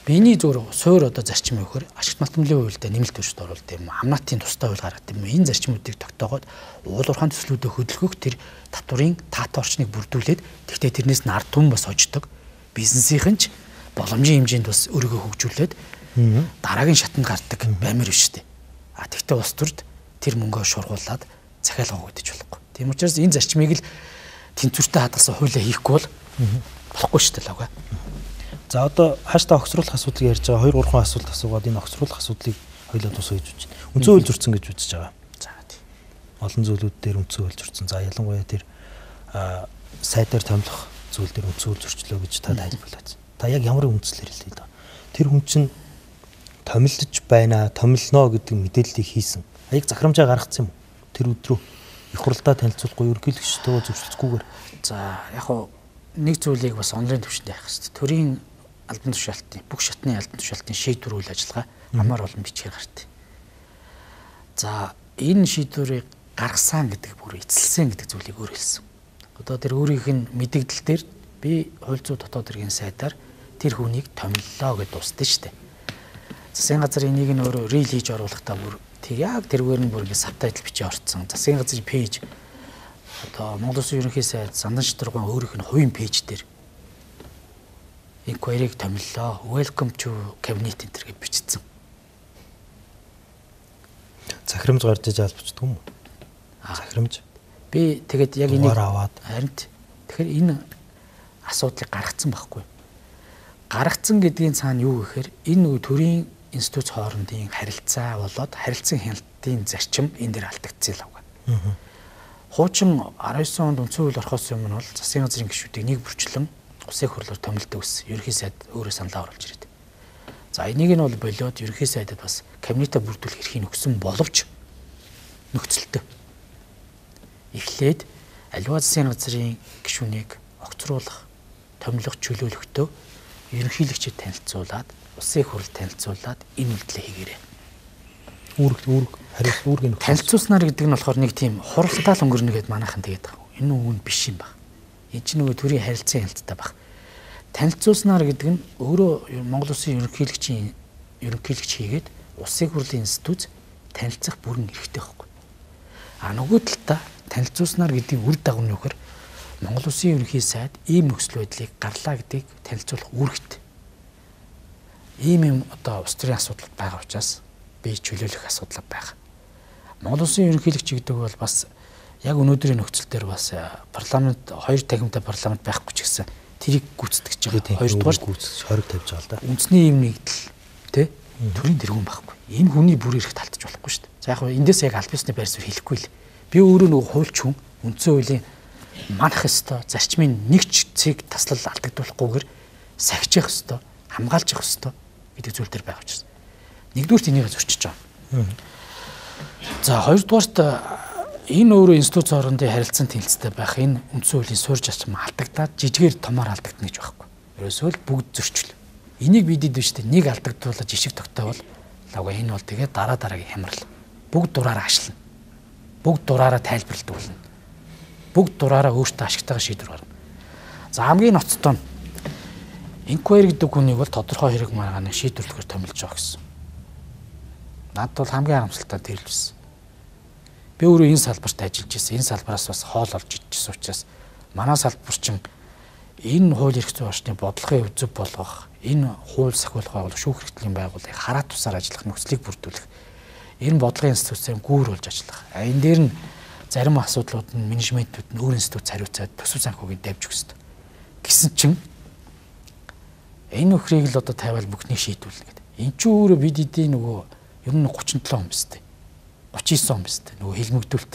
биений зураг суур одоо зарчим өгөхөр ашигт малтмлын хуульд нэмэлт төршөд оруулалт юм. Хамнаатын тусдаа хууль гаргаад юм. Энэ зарчмуудыг тогтоогоод уул уурхайн төслүүдэд хөдөлгөх тэр татварын таатай орчныг бүрдүүлээд тэгтээ тэрнээс нь ард түмэн бас хождог. Бизнесийн ч боломжийн хэмжээнд бас өөрийгөө хөгжүүлээд дараагийн шатанд гардаг баймир биш үү. Тэгтээ улс төрд тэр мөнгөө шургуулад захиалга өгдөж болохгүй. Тийм учраас энэ зарчмыг л тэнцвэртэй хадгалсан хуулиа хийхгүй бол болохгүй шүү дээ лавга.
За одоо хааштай огцруулах асуудлыг ярьж байгаа 2-3 асуулт асуугаад энэ огцруулах асуудлыг хоёулаа тусгаж үзэж байна. Үндсэн хууль зөрчсөн гэж үзэж байгаа.
За тийм.
Олон зүйлүүд дээр үндсэн хууль зөрчсөн. За ялангуяа тэр сайдаар томилох зүйл дээр үндсэн хууль зөрчлөө гэж та тайлбарлаад. Та яг ямар үндслээр хэлээд байгаа. Тэр хүн чинь томилдож байна, томилно гэдэг мэдээллийг хийсэн. Яг захирамжаа гаргацсан юм уу? Тэр өдрөө их хурлаа танилцуулахгүй ерөнхийлөгчтэйгээ зөвшөлдсгүйгээр.
За яг хоо нэг зүйлийг бас онлайн төвшөнд явах хэрэгтэй. Төрийн албан тушаалтын бүх шатны албан тушаалтын шийдвэр үйл ажиллагаа амар олон бичгээр гартай. За энэ шийдвэрийг гаргасан гэдэг бүр эцэлсэн гэдэг зүйлийг өөр хэлсэн. Одоо тэр өөрийнх нь мэдээлэл дээр би хууль зүйн дотоод хэргийн сайдаар тэр хүнийг томиллоо гэж дуусна шүү дээ. Засгийн газар энийг нь өөрөө рил хийж оруулахдаа бүр тэр яг тэргээр нь бүр ингэ сабтайтл бичиж орцсон. Засгийн газрын пэйж одоо Монгол Улсын ерөнхий сайд Сандан Шитргуун өөрийнх нь хувийн пэйж дээр inquiry-г томиллоо. Welcome to cabinet enter гэж бичсэн.
Захирамж гарч иж албачдаг юм уу? Захирамж.
Би тэгээд яг энийг
аваад
харин тэгэхээр энэ асуудлыг гаргацсан байхгүй. Гаргацсан гэдгийн цаана юу гэхээр энэ нөгөө төрийн институт хоорондын харилцаа болоод харилцан хяналтын зарчим энэ дээр алдагдсан л авгаа. Хуучин 19 онд үндсэн хууль орохоос өмнө бол засгийн газрын гишүүдийг нэг бүрчлэн Улсын хурлаар томилдог ус. Ерөнхий сайд өөрөө саналаа оруулж ирээд. За энийг нь бол болоод ерөнхий сайдад бас кабинетаа бүрдүүлэх эрхийг өгсөн боловч нөхцөлтөө. Эхлээд аливаа засгийн газрын гишүүнийг огцруулах, томилох чөлөөлөхдөө ерөнхийлөгчөд танилцуулаад, Улсын хурлд танилцуулаад энэ үйлдэлээ хийгээрэй. Хариуцлагын танилцуулснаар гэдэг нь болохоор нэг тийм хуралдаал өнгөрнө гэдээ манайхан тэгээд байгаа. Энэ үн биш юм байна. Энэ чинь нөгөө төрийн харилцан хяналттай баг. Танилцуулснаар гэдэг нь өөрөө Монгол Улсын ерөнхийлөгч хийгээд Улсын хурлын институт танилцах бүрэн эрхтэй байхгүй. Нөгөө талдаа танилцуулснаар гэдгийг үр дагав нь нөхөр Монгол Улсын ерөнхий сайд ийм нөхцөл байдлыг гарлаа гэдгийг танилцуулах үүрэгтэй. Ийм юм одоо улс төрийн асуудал байгаа учраас би чөлөөлөх асуудал байгаа. Монгол Улсын ерөнхийлөгч гэдэг бол бас яг өнөөдрийн нөхцөл дээр бас парламент хоёр тахимтай парламент байхгүй ч гэсэн тэрийг гүйцэтгэж байгаа. Хоёрдугаар
гүйцэтгэж хориг тавьж байгаа л да.
Үндэсний юм нэгдэл тий төрийн тэргүүн байхгүй. Энэ хүний бүр эрх талтаж болохгүй шүү дээ. За яг эндээс яг аль бисны байр суурь хэлэхгүй л. Би өөрөө нөгөө хуульч хүн үндсэн хуулийн манах ёстой, зарчмын нэг ч цэг таслал алдагдуулахгүйгээр сахижих ёстой, хамгаалж явах ёстой гэдэг зүйл төр байгаа учраас. Нэгдүгürt энийг зөрчиж байгаа. За хоёрдугаарт энэ өөрөө институт хоорондын харилцан тэнцтэй байх энэ үндсэн хуулийн суурь зарчим алдагдаад жижигээр томоор алдагдана гэж байхгүй. Ерөөсөө л бүгд зөрчил. Энийг бидэд биш тэ нэг алдагдуулаад жишг тогтоовол лавга энэ бол тэгээд дараагийн хямрал. Бүгд дураараа ашлна. Бүгд дураараа тайлбарлагдуулна. Бүгд дураараа өөртөө ашигтайгаа шийдвэр гаргана. За хамгийн ноцтой нь инквайри гэдэг хүнийг бол тодорхой хэрэг маргааныг шийдвэрлэхээр томилж байгаа гэсэн. Надад бол хамгийн харамсалтай тэр л байсан. Би өөрөө энэ салбарт ажиллаж байсан. Энэ салбараас бас хоол олж идчихсэн учраас манай салбар чинь энэ хууль эрх зүйн орчны бодлогын өв зөв болгох, энэ хууль сахиулах байгуул шүүх хэрэгтлийн байгууллагыг хараа тусаар ажиллах нөхцөлийг бүрдүүлэх, энэ бодлогын институцийн гүүр болж ажиллах. Энэ дээр нь зарим асуудлууд нь менежментүүд нь өөр институт хариуцаад төсөв санхүүгийн давж өгсөн. Гэсэн чинь энэ нөхрийг л одоо тавиал бүхнийг шийдүүлнэ гэдэг. Энд чинь өөрөө бид эдийн нөгөө ер нь 37 он биз дээ. 39 он биз дээ. Нөгөө хилмигдүүлэлт.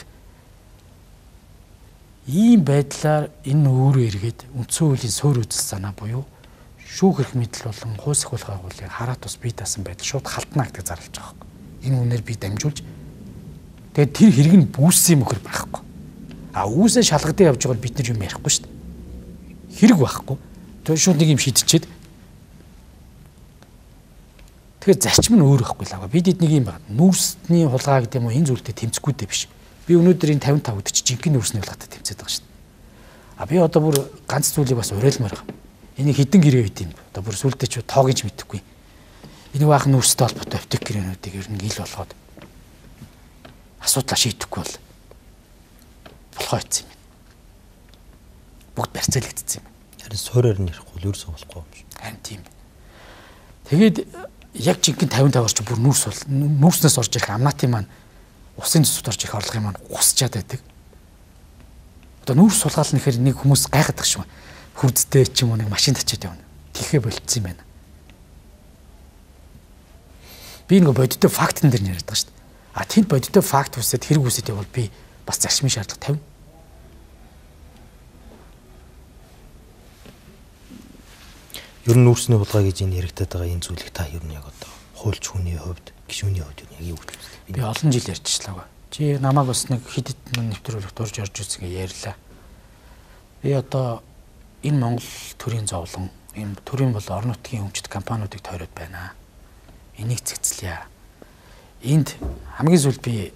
Ийм байдлаар энэ өөрөө эргээд үндсэн хуулийн суурь үзэл санаа буюу шүүх эрх мэдэл болон хууль сахиулах байгууллагын хараа тус бий даасан байдал шууд халтна гэдэг зарлаж байгаа юм. Энэ үнээр би дамжуулж тэгээд тэр хэрэг нь бүүссэн юм хөр байхгүй. А үүсээ шалгадаа явж байгаа бид нар юм ярихгүй шүү дээ. Хэрэг байхгүй. Тэгээд шууд нэг юм шийдчихэд тэгэхээр зарчим нь өөр байхгүй л аа. Бид эднийг юм байна. Нүүрсний хулгай гэдэг юм уу энэ зүйлтэй тэмцэхгүй дээ биш. Би өнөөдөр энэ 55 өдөр чи жинхэнэ нүүрсний хулгайтай тэмцээд байгаа шүү дээ. А би одоо бүр ганц зүйлийг бас уриалмаар байгаа. Энийг хідэн гэрээ байт юм. Одоо бүр сүлдээ ч тоог гэж мэдэхгүй. Энэ баахан нүүрстэй холбоотой аптек гэрээнүүдийг ер нь ил болгоод асуудлаа шийдэхгүй бол болохоо ийцсэн юм. Бүгд барьцаалагдсан юм.
Харин суурьаар нь ярихгүй ерөөсөө болохгүй юм шиг.
Харин тийм. Тэгээд яг жинхэнэ 55-аар ч бүр нүүрснээс орж ирэх амнаатын маань усын зүсд орж ирэх орлогын маань гусчаад байдаг. Одоо нүүрс сулгаал нэхэр нэг хүмүүс гайхаад шүү. Хүрдтэй ч юм уу нэг машин тачаад явна. Тэхээ болцсон юм байна. Би нэг бодиттой фактн дээр яриад байгаа шүү дээ. А тэнд бодиттой факт үсэд хэрэг үсэд явбал би бас зарчмын шаардлага тавина.
Ер нь нүүрсний хулгай гэж энэ яригдаад байгаа энэ зүйлийг та ер нь яг одоо хуульч хүний хувьд, гишүүний хувьд яг юу гэж үзлээ?
Би олон жил ярьжчлаа. Чи намайг бас нэг хэд хэдэн нэвтрүүлэгт орж үзсэн гэж ярьлаа. Би одоо энэ Монгол төрийн зовлон, энэ төрийн бол орон нутгийн өмчт компаниудыг тойроод байна. Энийг цэцлэе. Энд хамгийн сүүлд би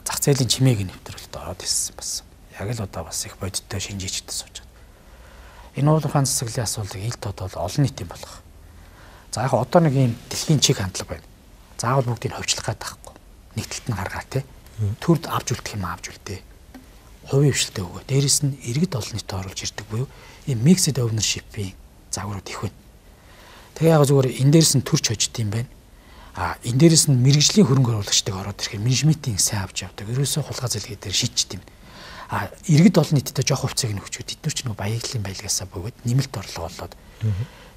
зах зээлийн чимээг нэвтрүүлэлт ороод ирсэн бас. Яг л одоо бас их бодиттой шинжээчтэй сууж байна. Энэ уулын засаглалын асуудлыг ил тодол олон нийтийн болгох. За яг одоо нэг юм дэлхийн чиг хандлага байна. Заавал бүгдийг ховчлох гэдэг байхгүй. Нэгдэлт нь гаргаа те. Төрд авч үлдэх юм авч үлдээ. Хувийн хвшилтэд өгөө. Дээрээс нь иргэд олон нийтэд оруулж ирдэг буюу энэ mixed ownership-ийн загварууд их байна. Тэгээ яг зүгээр энэ дээрээс нь төрч хожд юм байна. А энэ дээрээс нь мэрэгжлийн хөрөнгө оруулагчдыг ороод ирэхээр менежментийн сайн авч явдаг. Ерөөсөө хулгай зэлгээ дээр шийдчихэд юм. А иргэд олон нийтэд жоох хувьцааг нөхчүүд эдгээр ч нэг баялаглалын байлгаасаа бөгөөд нэмэлт орлого болоод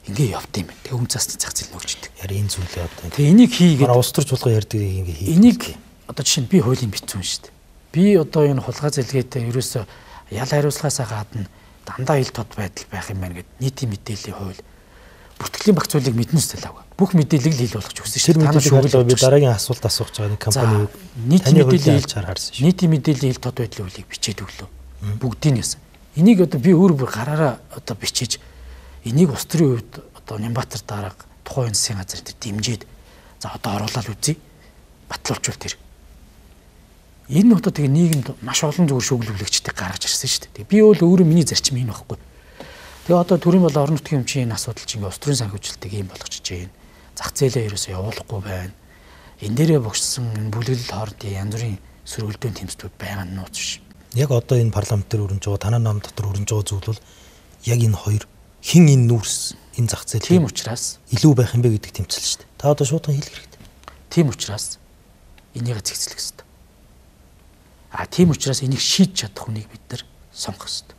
ингээ явд юм байна. Тэгээ үнцээс зах зээл нөгчдөг.
Яри энэ зүйлээ одоо
тэгээ энийг хийгээд
улс төр чуулган ярьдаг ингээ хий.
Энийг одоо жишээ нь би хуулийн бичсэн шүү дээ. Би одоо энэ хулгай зэлгээтэй ерөөсөө ял хариуцлагаасаа гадна дандаа ил тод байдал байх юм байна гэд нийтийн мэдээллийн хууль бүртгэлийн багцуулыг мэднэс талаагүй. Бүх мэдээллийг л хил болгож өгсөн шүү дээ.
Танаа шүүгэл би дараагийн асуулт асуух гэж байгаа нэг компани
нийтийн мэдээллийн
харсан шүү.
Нийтийн мэдээллийн хил тод байдлын хуулийг бичээд өглөө. Бүгдийн яасан. Энийг одоо би өөр бүр гараараа одоо бичиж энийг улс төрийн хувьд одоо Нямбатар дарга тухайн засгийн газар дээр дэмжиж за одоо оруулаад үзье. Батлуулчвал тэр. Энэ одоо тэгээ нийгэмд маш олон зүгээр шүүглүүлэгчдийг гаргаж ирсэн шүү дээ. Би өөрөө миний зарчим энэ байхгүй. Тэгээ одоо төрийн бол орон нутгийн өмчийн асуудал чинь улс төрийн санхүүжилтийг ийм болгочихж байна. Зах зээлээ ерөөсөө явуулахгүй байна. Энэ дээрээ богцсон энэ бүлэглэл хоорондын янз бүрийн сөргөлдөөн тэмцлүүд байгаа нь нууц биш.
Яг одоо энэ парламент дээр өрнж байгаа танаа нам дотор өрнж байгаа зүйл бол яг энэ хоёр хин энэ нүүрс энэ зах зээл
тийм учраас
илүү байх юм бэ гэдэг тэмцэл шүү дээ. Та одоо шуудхан хэлэх хэрэгтэй.
Тийм учраас энийг зэгцлэх хэрэгтэй. А тийм учраас энийг шийдэж чадах хүнийг бид нар сонгох хэрэгтэй.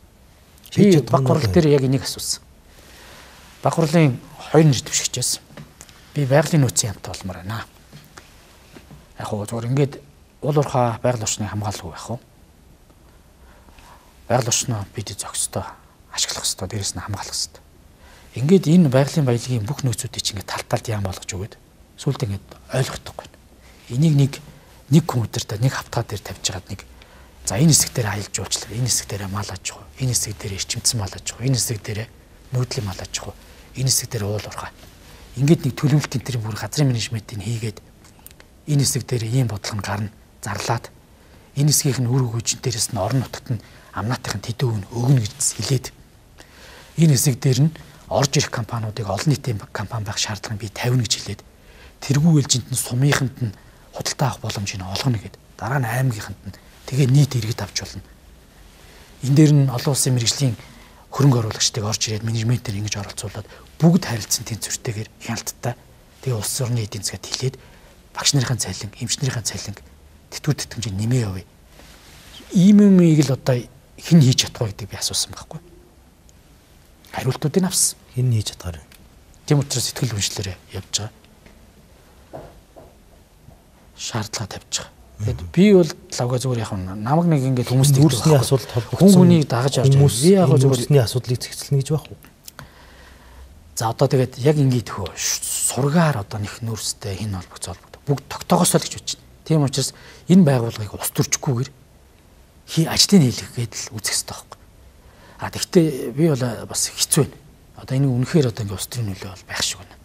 Би баг хурлын дээр яг энийг асуусан. Баг хурлын 2 нэр дэвшигчээс би байгалийн нөөцийн хамт олмоор байна. Яг хоо зүгээр ингээд уул уурхай байгаль орчны хамгаалалгүй байх уу? Байгаль орчноо бид зохистой ашиглах хэрэгтэй, дээрэс нь хамгаалах хэрэгтэй. Ингээд энэ байгалийн баялагын бүх нөөцүүдийг чинь ингээд талд яам болгож өгöd сүүлд ингээд ойлгохдохгүй. Энийг нэг компьютер дээр нэг хавтгаа дээр тавьж хагаад нэг за энэ хэсэг дээр аялж уучлаа, энэ хэсэг дээр мал аж ахуй, энэ хэсэг дээр эрчимцэн мал аж ахуй, энэ хэсэг дээр нүүдлийн мал аж ахуй, энэ хэсэг дээр уул уурхай. Ингээд нэг төлөвлөлтийн тэр бүр газрын менежментийг хийгээд энэ хэсэг дээр ийм бодлого нь гарна, зарлаад энэ хэсгийнх нь үр хөгжин дээрээс нь орон нутагт нь амнаатынхын тэдүү нь өгнө гэж хэлээд энэ хэсэг дээр нь орж ирэх компаниудыг олон нийтийн компани байх шаардлагыг би тавина гэж хэлээд тэргүй ээлжинд нь сумынханд нь худалдаа авах боломжийг олгоно гэд дараа нь аймгийнханд нь тэгээ нийт иргэд авч болно. Энэ дээр нь олон улсын мэргэжлийн хөрөнгө оруулагчдыг орж ирээд менежментээр ингэж оролцуулаад бүгд харилцан тэнцвэртэйгээр хяналттай тэгээ улс орны эдийн засгад хилээд багш нарын цалин, эмч нарын цалин тэтгэвэр тэтгэмжийг нэмээ явъя. Ийм юмыг л одоо хэн хийж чадах вэ гэдэг би асуусан байхгүй. Хариултуудыг авсан.
Хэн хийж чадгаар.
Тийм учраас сэтгэл үншлэрээ явж байгаа. Шаардлага тавьж байгаа. Тэгэд би бол лавга зүгээр яг намаг нэг ингээд хүмүүст
нүүрсний асуудалд холбогдсон
хүн хүнийг дагаж авч байгаа. Би яг зүгээр
нүүрсний асуудлыг зэгцэлнэ гэж байх уу?
За одоо тэгээд яг ингээд хөө сургаар одоо нэг нүүрстэй хин холбогцоо бүгд тогтоогоосоо л гэж бодож байна. Тийм учраас энэ байгууллагыг ус төрчихгүйгээр ажлын хийлгэгээд л үзэх хэрэгтэй байхгүй. А тэгвэл би бол бас хэцүү байна. Одоо энэ үнэхээр одоо ингээд ус төрийн нөлөө бол байх шиг байна.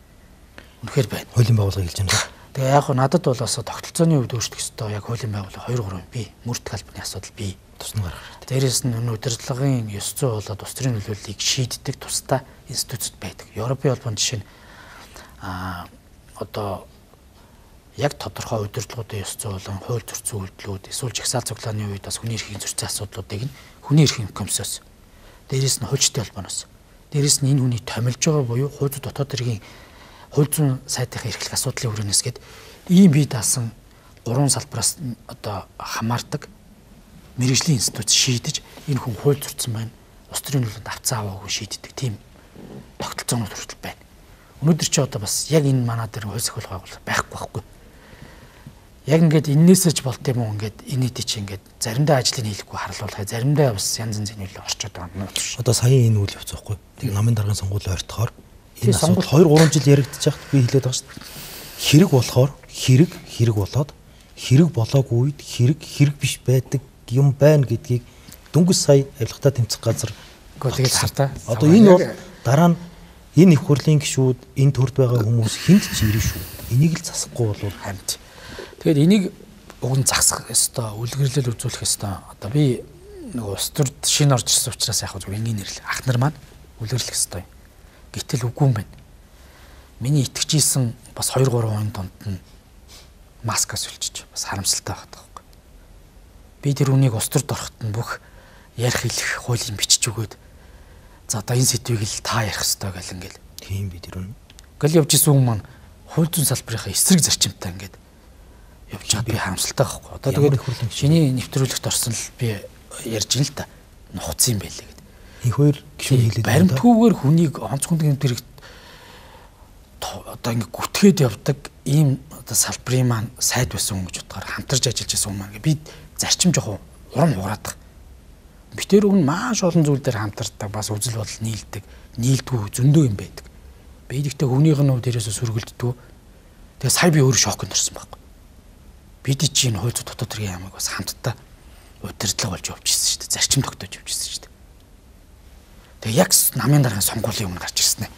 Үнэхээр байна.
Хуулийн байгууллага хэлж байна.
Тэгээ яг надад бол бас тогтолцооны хувьд өөрчлөх ёстой. Яг хуулийн байгууллага 2 3 бий. Мөрдөх албаны асуудал бий.
Тусна гаргах хэрэгтэй.
Дээрээс нь удирдлагын 900 болоод ус төрийн нөлөөллийг шийддэг тусдаа институцд байдаг. Европын холбооны жишээ нь одоо яг тодорхой удирдлагуудын 900 болон хууль зөрчил үйлдэлүүд эсвэл жагсаал цуглааны үед бас хүний эрхийн зөрчил асуудлуудыг нь хүний эрхийн комиссоос дээрээс нь хуульчдын холбооноос дээрээс нь энэ хүний томилж байгаа буюу хууль зүйн дотоод хэргийн хууль зүйн сайдынхаа эрхлэх асуудлын хүрээлэнээс гээд ийм бие даасан 3 салбараас одоо хамаардаг мэргэжлийн институт шийдэж энэ хүн хууль зөрчсөн байна. Ус төрийн нөлөөнд авцаа аваагүй шийддэг тийм тогтолцоонууд хүртэл байна. Өнөөдөр чи одоо бас яг энэ манаа дээр хууль сахиулах байгууллага байхгүй байхгүй. Яг ингээд энээсэж болт юм уу ингээд энэ дэд чи ингээд заримдаа ажлыг хийлэхгүй харлуулахаа заримдаа бас янз янзын нөлөө орчод байгаа юм уу.
Одоо саяын энэ үйл явц байхгүй. Тэг намын даргын сонгуулийн ойртохоор энэ асуудал 2 3 жил яригдчих хад би хэлээд байгаа шүү дээ. Хэрэг болохоор хэрэг болоод хэрэг болоогүй үед хэрэг биш байдаг юм байна гэдгийг дөнгөж сая авилгатаа тэмцэх газар
тэгээд хартаа.
Одоо энэ бол дараа нь энэ их хурлын гишүүд энэ төрд байгаа хүмүүс хүнд ч ирнэ шүү. Энийг л засахгүй бол
хамт. Тэгээд энийг уг нь засах ёстой, үлгэрлэл үзүүлэх ёстой. Одоо би нэг ус төрд шинэ орж ирсэн учраас яг зүгээр энгийн нэрлээ. Ах нар маань үлгэрлэх ёстой. Гэтэл үгүй юм байна. Миний итгэжсэн бас 2 3 оны донд нь маскаас үлчиж бас харамсалтай байгаа байхгүй. Би тэр үнийг ус төрд ороход нь бүх ярих хэлэх хуулийн бичиж өгөөд за одоо энэ сэдвийг л та ярих ёстой гэл ингээл.
Тийм би тэр үн.
Гэл явж исэн хүн маань хууль зүйн салбарынхаа эсрэг зарчимтай ингээд явж байгаа би харамсалтай байхгүй. Одоо тэгээд шиний нэвтрүүлэгт орсон л би ярьж ин л та нухацсан юм байлээ гэд.
Их хоёр гişүн хэлээд
баримтгүйгээр хүнийг онцгой дэрэг одоо ингээд гүтгээд явдаг ийм одоо салбарын маань сайд байсан хүн гэж бодохоор хамтарч ажиллаж байсан хүн маань би зарчим жоох урам хугараад байгаа. Битэр өгн маш олон зүйл дээр хамтардаг бас үзэл бодол нийлдэггүй зөндөө юм байдаг. Би ихтэй хүнийх нь дээрээс сөргөлддөг. Тэгээ сая би өөрөө шокнд орсон байхгүй. Бид чинь хууль зүйн дотоод хэргийн ямаг бас хамтдаа удирдлага болж явж ирсэн шүү дээ. Зарчим тогтоож явж ирсэн шүү дээ. Тэгээ яг намын даргын сонгуулийн өмнө гарч ирсэн ээ.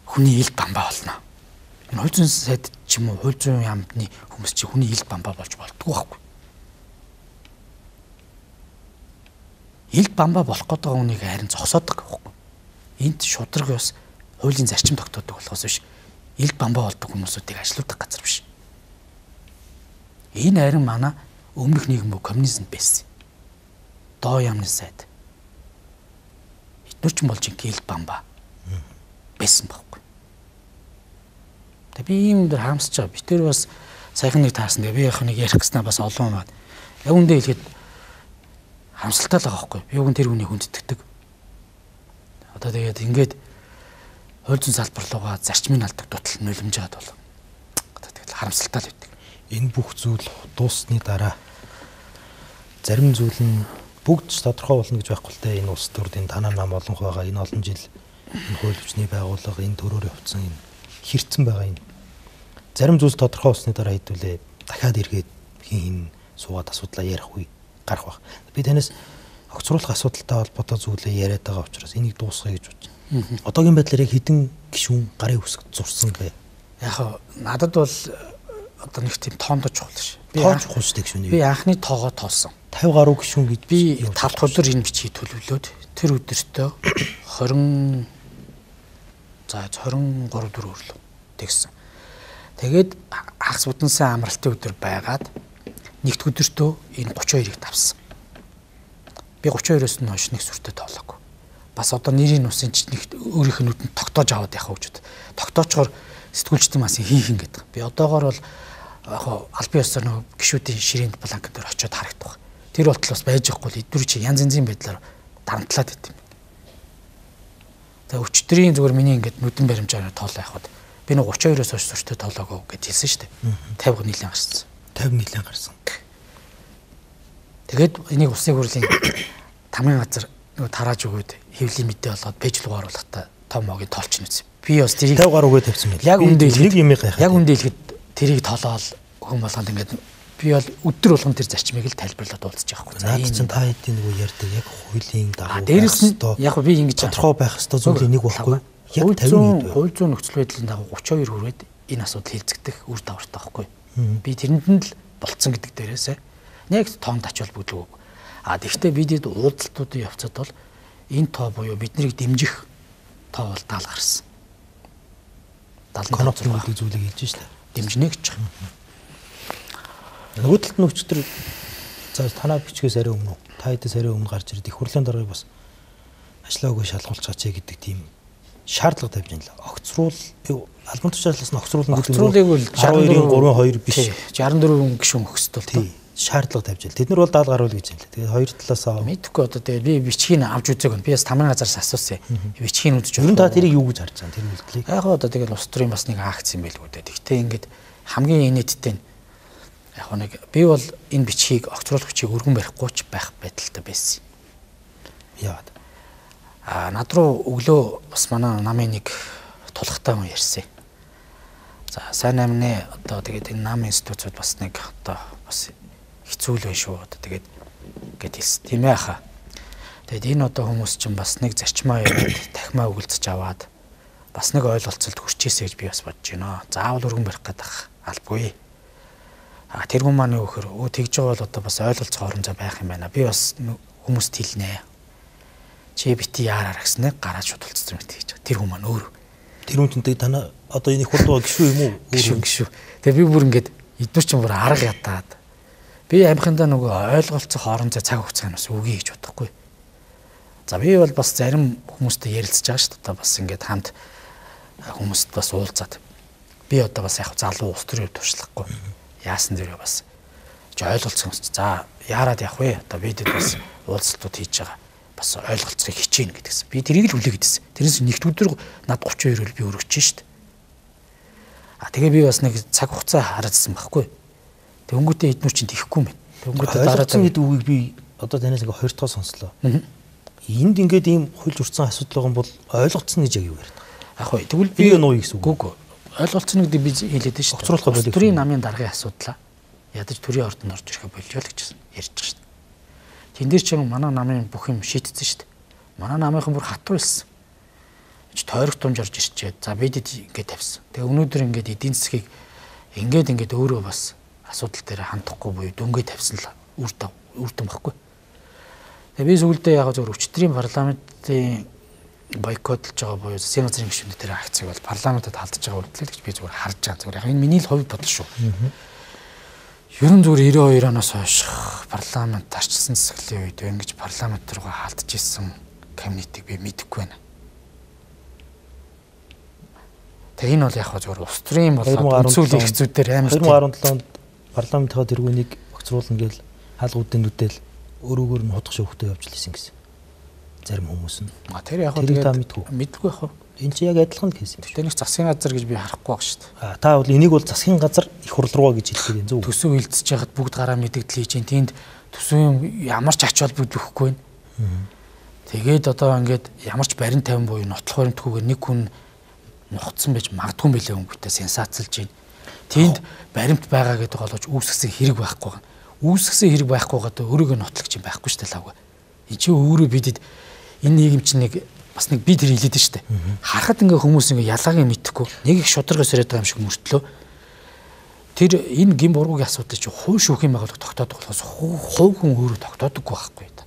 Хүний ил бамбаа болно. Энэ хууль зүйн сайд ч юм уу хууль зүйн яамны хүмүүс чи хүний ил бамбаа болж болтгүй байхгүй. Ил бамбаа болох гэдэг хүнийг харин зогсоодог байхгүй. Энд шудраг ёс хуулийн зарчим тогтоодог болохоос биш. Ил бамбаа болдог хүмүүсүүдийг ажилуулдаг газар биш. Энэ харин манай өмнөх нийгэм бо коммунизм байсан. Доо яамны сайд. Эднүрч болж ил бамбаа байсан байхгүй. Тэгээ би ийм дээр харамсаж байгаа. Би тэр бас саяхан нэг таасан. Тэгээ би яг нэг ярих гэснээр бас олон байна. Яг үндэ хэлэхэд харамсалтай л байгаа байхгүй. Би үн тэр үнийг хүндэтгдэг. Одоо тэгээд ингээд хууль зүйн салбар руугаа зарчмын алдаг дутал нөлөмж жаад бол. Одоо тэгээд харамсалтай л байдаг.
Энэ бүх зүйл дууссаны дараа зарим зүйл нь бүгд ч тодорхой болно гэж байхгүй л те энэ улс төрд энэ танаа нам олонх байгаа энэ олон жил энэ хууль хүчний байгууллага энэ төрөөр явцсан энэ хэрцэн байгаа энэ зарим зүйл тодорхой болсны дараа хэдүүлээ дахиад эргээд хин суугаад асуудлаа ярих үе гарах баг. Би танаас огцруулах асуудалтай холбоотой зүйлээ яриад байгаа учраас энийг дуусгая гэж бодож байна. Одоогийн байдлаар яг хэдэн гишүүн гарын үсэг зурсан бэ?
Яг надад бол одоо нэг тийм тоондоо чухал ш.
Тоож ухуулжтэй гишүүн.
Би анхны тоогоо тоосон.
50 гаруй гишүүн гэж
би 5 дахь өдөр энэ бичгийг төлөвлөөд тэр өдөртөө 23 4 өрлөө тэгсэн. Тэгээд хагас бүдэнсэн амралтын өдөр байгаад нэгд өдөртөө энэ 32-ыг давсан. Би 32-оос нь хойш нэг сүртэй тоолоогүй. Бас одоо нэрийн усын нэг өөрийнх нь нүдэнд тогтоож аваад яхаа хүчтэй. Тогтоочоор сэтгүүлчдийн масын хийх гэдэг. Би одоогоор бол яг албан ёсоор нэг гишүүдийн ширээнд бланк дээр очиод харагдах. Тэр болтол бас байж ихгүй л эдгээр чи янз янзын байдлаар дарамтлаад идэв юм. За өчтөрийн зүгээр миний ингээд нүдэн баримжаар тоолоо явахад би нэг 32-оос хойш сүртэй тоолоогүй гэж хэлсэн шүү дээ. 50 нийлэн гарсан. 50 нийлэн гарсан. Тэгээд энийг улсын хурлын тамгын газар нөгөө тарааж өгөөд хэвлийн мэдээ болоод пэйж руу оруулахдаа том могийн тоолч нүц. Би бас тэрийг 50 гаруй өгөөд тавьсан байл. Яг үндэ нэг юм гайхаа. Яг үндэ хэлэхэд тэрийг тоолоод хүн болгонд ингээд би бол өдөр болгон тэр зарчмыг л тайлбарлаад уулзаж байгаа хгүй. Наад чинь та хэдийн нөгөө ярьдаг яг хуулийн дагуу. Дээрээс нь яг би ингэж тодорхой байх ёстой зүйлийн нэг байхгүй. Яг 50 хууль зүйн нөхцөл байдлын дагуу 32 хүрээд энэ асуудал хилцэгдэх үр дагавартай байхгүй. Би тэрэнд нь л болцсон гэдэг дээрээсээ нэг тоонд ачаал бүлэг. Тэгэхдээ бидэд уулзалтуудын явцад бол энэ тоо буюу биднийг дэмжих тоо бол 70 гарсан. 70 конопны зүйлийг хэлж штэ. Дэмжнэ гэж. Нөгөө талд нь өчтөр за танаа бичгээс арай өмнө та хэдээс арай өмнө гарч ирээд их хурлын дараа бас ажиллаагүй шалгуулж чаач гэдэг тийм шаардлага тавьж байна л. Огцруул албан тушаалаас нь огцруулна гэдэг нь огцруулыг бол 12-3-2 биш 64 гишүүн өгсөд бол тийм шаардлага тавьж байна. Тэд нар бол 70 гаруул гэж байна л. Тэгээд хоёр талаас мэдхгүй одоо тэгээд би бичгийг авч үзээг. Би бас тамгын газараас асуусан. Бичгийг үзэж байна. Ер нь та тэрийг юу гэж харж байгаа тэр үйлдэлийг? Яг одоо тэгээд улс төрийн бас нэг акц юм байлгүй дээ. Тэгтээ ингээд хамгийн инээдтэй нь яг нэг би бол энэ бичгийг огцруулах бичгийг өргөн барихгүй ч байх байдалтай байсан. Яагаад? Над руу өглөө бас манай намын нэг тулахтай хүн ярьсан. За сайн амны одоо тэгээд энэ намын институцууд бас нэг одоо бас хэцүү л байна шүү. Одоо тэгээд ингээд хэлсэн. Тийм ээ хаа. Тэгээд энэ одоо хүмүүс чинь бас нэг зарчмаа яваад дахимаа өгөлцөж аваад бас нэг ойлголцолд хүрчээсэй гэж би бас бодож байна. Заавал өргөн барих гэдэг албагүй. Тэр хүн маань юу гэхээр тэгж байгаа бол одоо бас ойлголцох орон зай байх юм байна. Би бас хүмүүст хэлнэ. Чи бити яараар гэсэн нэг гараад шууд уулзсан мэт гэж. Тэр хүн маань өөр. Тэр хүн тэнтэй танаа одоо энэ хурдгаа гişүү юм уу? Гişүү. Тэгээ би бүр ингээд эдгээр чинь бүр арга ядаад. Би амхиндаа нөгөө ойлголцох орон зай цаг хугацаанаас үгүй гэж бодохгүй. За би бол бас зарим хүмүүстэй ярилцж байгаа шүү дээ. Бас ингээд хамт хүмүүст бас уулзаад. Би одоо бас яг залуу улс төрийн туршлахгүй. Яасан дээрээ бас ойлголцсон. За яарад явах вэ? Одоо бидэд бас уулзалтууд хийж байгаа. Бас ойлголцохыг хичээнэ гэдгсэн. Би тэрийг л хүлээгээд байсан. Тэрнээс нэгд өдөр над 32-оор би өргөж шít. Тэгээ би бас нэг цаг хугацаа хараадсан байхгүй. Тэнгүүтээ эднүр чинь тэхгүй юм байна. Тэнгүүтээ дараацсан гэдэг үгийг би одоо танаас ингээ хоёр дахь сонслоо. Энд ингээд ийм хулж урдсан асуудал байгаа бол ойлголцсон гэж яг юу яриад байгаа. Яг хөө тэгвэл би нуу гэсэн үг. Үгүй. Ойлголцсон гэдэг би хэлээд байна шүү дээ. Огцруулах болов. Төрийн намын даргын асуудлаа ядаж төрийн ордонд орж ирэхэ болжоо л гэж ярьж байгаа шүү дээ. Тэн дээр чинь манай намын бүх юм шийдсэн шүү дээ. Манай намынхан бүр хатуу хэлсэн. Тойрог томж орж ирчээд за бидэд ингээд тавьсан. Тэгээ өнөөдөр ингээд эдийн засгийг ингээд өөрөө бас асуудал дээр хандахгүй буюу дөнгөө тавьсан л үрдэн баггүй. Тэгээ би сүүлдээ яг зөв өчтөрийн парламентын бойкотлж байгаа буюу засгийн газрын гишүүнүүд дээр акцыг бол парламентод халдж байгаа үйлдэл гэж би зүгээр харж байгаа. Зүгээр яг энэ миний л хувь бодол шүү. Ер нь зүгээр 92 оноос хойш парламент тарчилсан засаглалын үед ингэж парламент руу халдж исэн комитетийг би мэдэхгүй байна. Тэгээ энэ бол яг зөвөр улс төрийн болоод үнцүүлийн хэцүүдээр амар 2017 онд парламентын тэргүүнийг огцруулна гэж хаалгуудын нүдэл өөрөөр нь худах шүүхтэй явж лээсэн гэсэн. Зарим хүмүүс нь. Тэр яг тэгээд мэдгүй яах вэ?
Энэ чи яг адилхан л кейс юм.
Тэ нэг засгийн газар гэж би харахгүй баг шүү дээ.
Та бол энийг бол засгийн газар их хурл руугаа гэж хэлдэг юм зөв.
Төсөв хилцэж яхад бүгд гараа мэдэгдэл хийж чинь тэнд төсөв ямар ч ач холбогдол өгөхгүй байна. Тэгээд одоо ингээд ямар ч барин тавин буюу нотлох баримтгүйгээр нэг хүн нухацсан байж магадгүй мэлээ өнгөтэй сенсацлж байна. Тэнд баримт байгаа гэдэг олж үүсгэсэн хэрэг байхгүй байна. Үүсгэсэн хэрэг байхгүй гадаа өөрийгөө нотлох юм байхгүй шүү дээ лавга. Энд чи өөрөө бидэд энэ нийгэм чинь нэг бас нэг би тэр хэлээд штэ. Харахад ингээ хүмүүс ингээ ялгааг мэдхгүй нэг их шударгаас ирээд байгаа юм шиг мөртлөө. Тэр энэ гин буруугийн асуудал чи хувь шүүхийн байгууллага тогтоодог болохоос хувь хүн өөрөө тогтоодоггүй байхгүй да.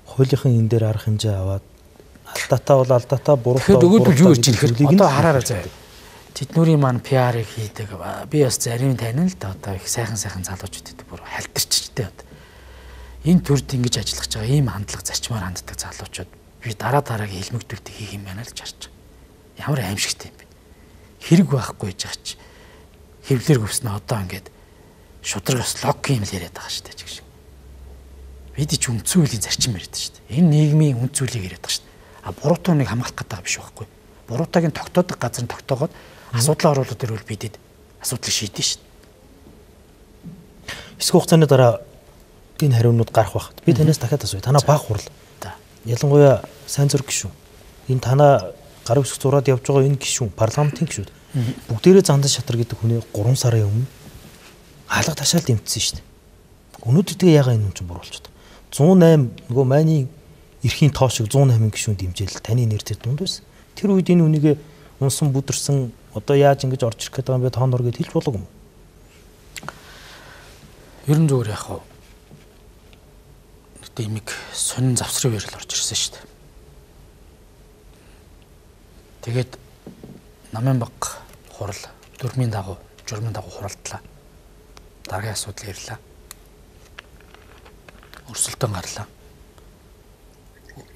Хуулийнхын энэ дээр арга хэмжээ аваад алдаатай бол алдаатай, буруутай
бол өгөөдөл юу гэж хэлэхээр одоо хараараа заа. Тэднүүрийн маань PR-ыг хийдэг. Би бас зарим танил л да одоо их сайхан залуучууд гэдэг бүр халтарчтэй одоо. Энэ төрд ингэж ажиллаж байгаа ийм хандлага зарчмаар ханддаг залуучууд би дараагийн хэлмэгдүүлэлт хийх юм байна л гэж харж байгаа. Ямар аимшигтай юм бэ? Хэрэг байхгүй гэж байгаа чи. Хэвлэр гүснэ одоо ингээд шударгаас лог юм л яриад байгаа шүү дээ чиг шиг. Бид ч үндсэн хуулийн зарчим яриад шүү дээ. Энэ нийгмийн үндсэн хуулийг яриад байгаа шүү дээ. Буруутай нэг хамгаалах гэдэг биш байхгүй. Буруутайг нь тогтоодог газар нь тогтоогоод асуудлаа оруулаад ирвэл бидэд асуудлыг шийдэн шүү дээ.
Хэсэг хугацааны дараа энэ хариунууд гарах байхад би танаас дахиад асууя. Танаа баг хурал. Ялангуяа сайн зураг гишүүн. Энэ танаа гар үсэг зураад явж байгаа энэ гишүүн, парламентын гишүүд. Бүгдээрээ Зандан Шатар гэдэг хүний 3 сарын өмнө алга ташаалд эмтсэн шүү дээ. Өнөөдөр тэгээ ягаа энэ юм чинь буруулчихдаг. 108 нөгөө майны эрхийн тоо шиг 108 гишүүн дэмжээл таны нэр тэр дунд байсан. Тэр үед энэ үнийгээ унсан бүдэрсэн одоо яаж ингэж орж ирэх гээд байгаа юм бэ тоонор гэж хэлж болов уу?
Ерөн зүгээр яах вэ? Гэтэ имийг сонин завсрын үеэр л орж ирсэн шүү дээ. Тэгээд намын баг хурал журмын дагуу хуралдлаа. Дараагийн асуудал ирлээ. Өрсөлдөөн гарлаа.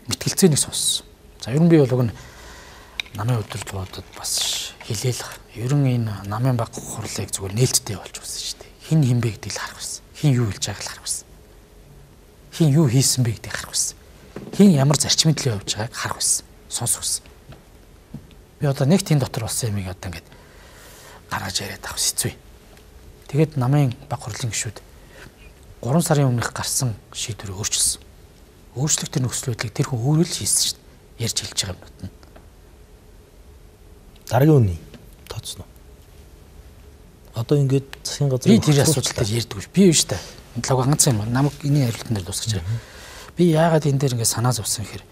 Мэтгэлцээнийг сонссон. За ерөн би бол намын удирдлагуудад бас хэлээл. Ерөн энэ намын баг хурлыг зүгээр нээлттэй болж үзсэн шүү дээ. Хин хинбэ гэдгийг л харах байсан. Хин юу хэлж байгааг л харах байсан. Хин юу хийсэн бэ гэдгийг харах байсан. Хин ямар зарчмын төлөө явж байгааг харах байсан. Сонсох байсан. Би одоо нэг тийм дотор болсон юмыг одоо ингээд гаргаж яриад авах хэцүү. Тэгээд намын баг хурлын гишүүд 3 сарын өмнөх гарсан шийдвэрийг өөрчилсөн. Өөрчлөлтийн нөхцөл байдлыг тэр хүн өөрөө л хийсэн шүү дээ. Ярьж хэлж байгаа юмнууд нь.
Дараагийн үний тооцно. Одоо ингээд засгийн газрын
би тэр асуудал дээр ярьдаг биш. Би юу шүү дээ. Энэ лог ганц юм. Намайг энэ хариултан дээр дуусгаж байгаа. Би яагаад энэ дээр ингээд санаа зовсон гэхээр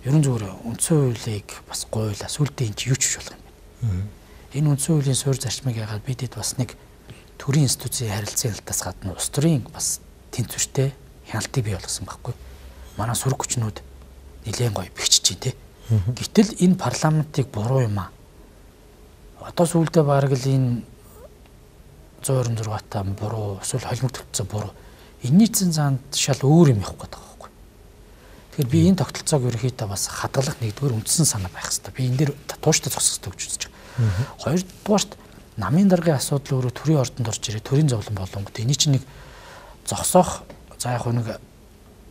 ерөн зүгээр үндсэн хуулийг бас гуйлаа. Сүлдээ энэ юу ч биш болох юм. Энэ үндсэн хуулийн суурь зарчмыг яагаад бидэд бас нэг төрийн институцийн харилцааны хялтаас гадна улс төрийн бас тэнцвэртэй хяналтыг бий болгосон байхгүй. Манай сүрэг хүчнүүд нэлээд гоё бэхжиж дээ. Гэтэл энэ парламентыг буруу юм аа. Одоо сүүлдээ бараг л энэ 126 та буруу, эсвэл холимогдсон буруу. Энийний цаанд шал өөр юм явах гэдэг байгаа байхгүй. Тэгэхээр би энэ тогтолцоог ерөнхийдөө бас хадгалах нэгдүгээр үндсэн санаа байх хэрэгтэй. Би энэ дээр тууштай зогсохтой гэж үзэж байгаа. Хоёрдугаарт намын даргын асуудал өөрөө төрийн ордонд орж ирээ, төрийн зовлон болонгот эний чинь нэг зогсоох за яг нэг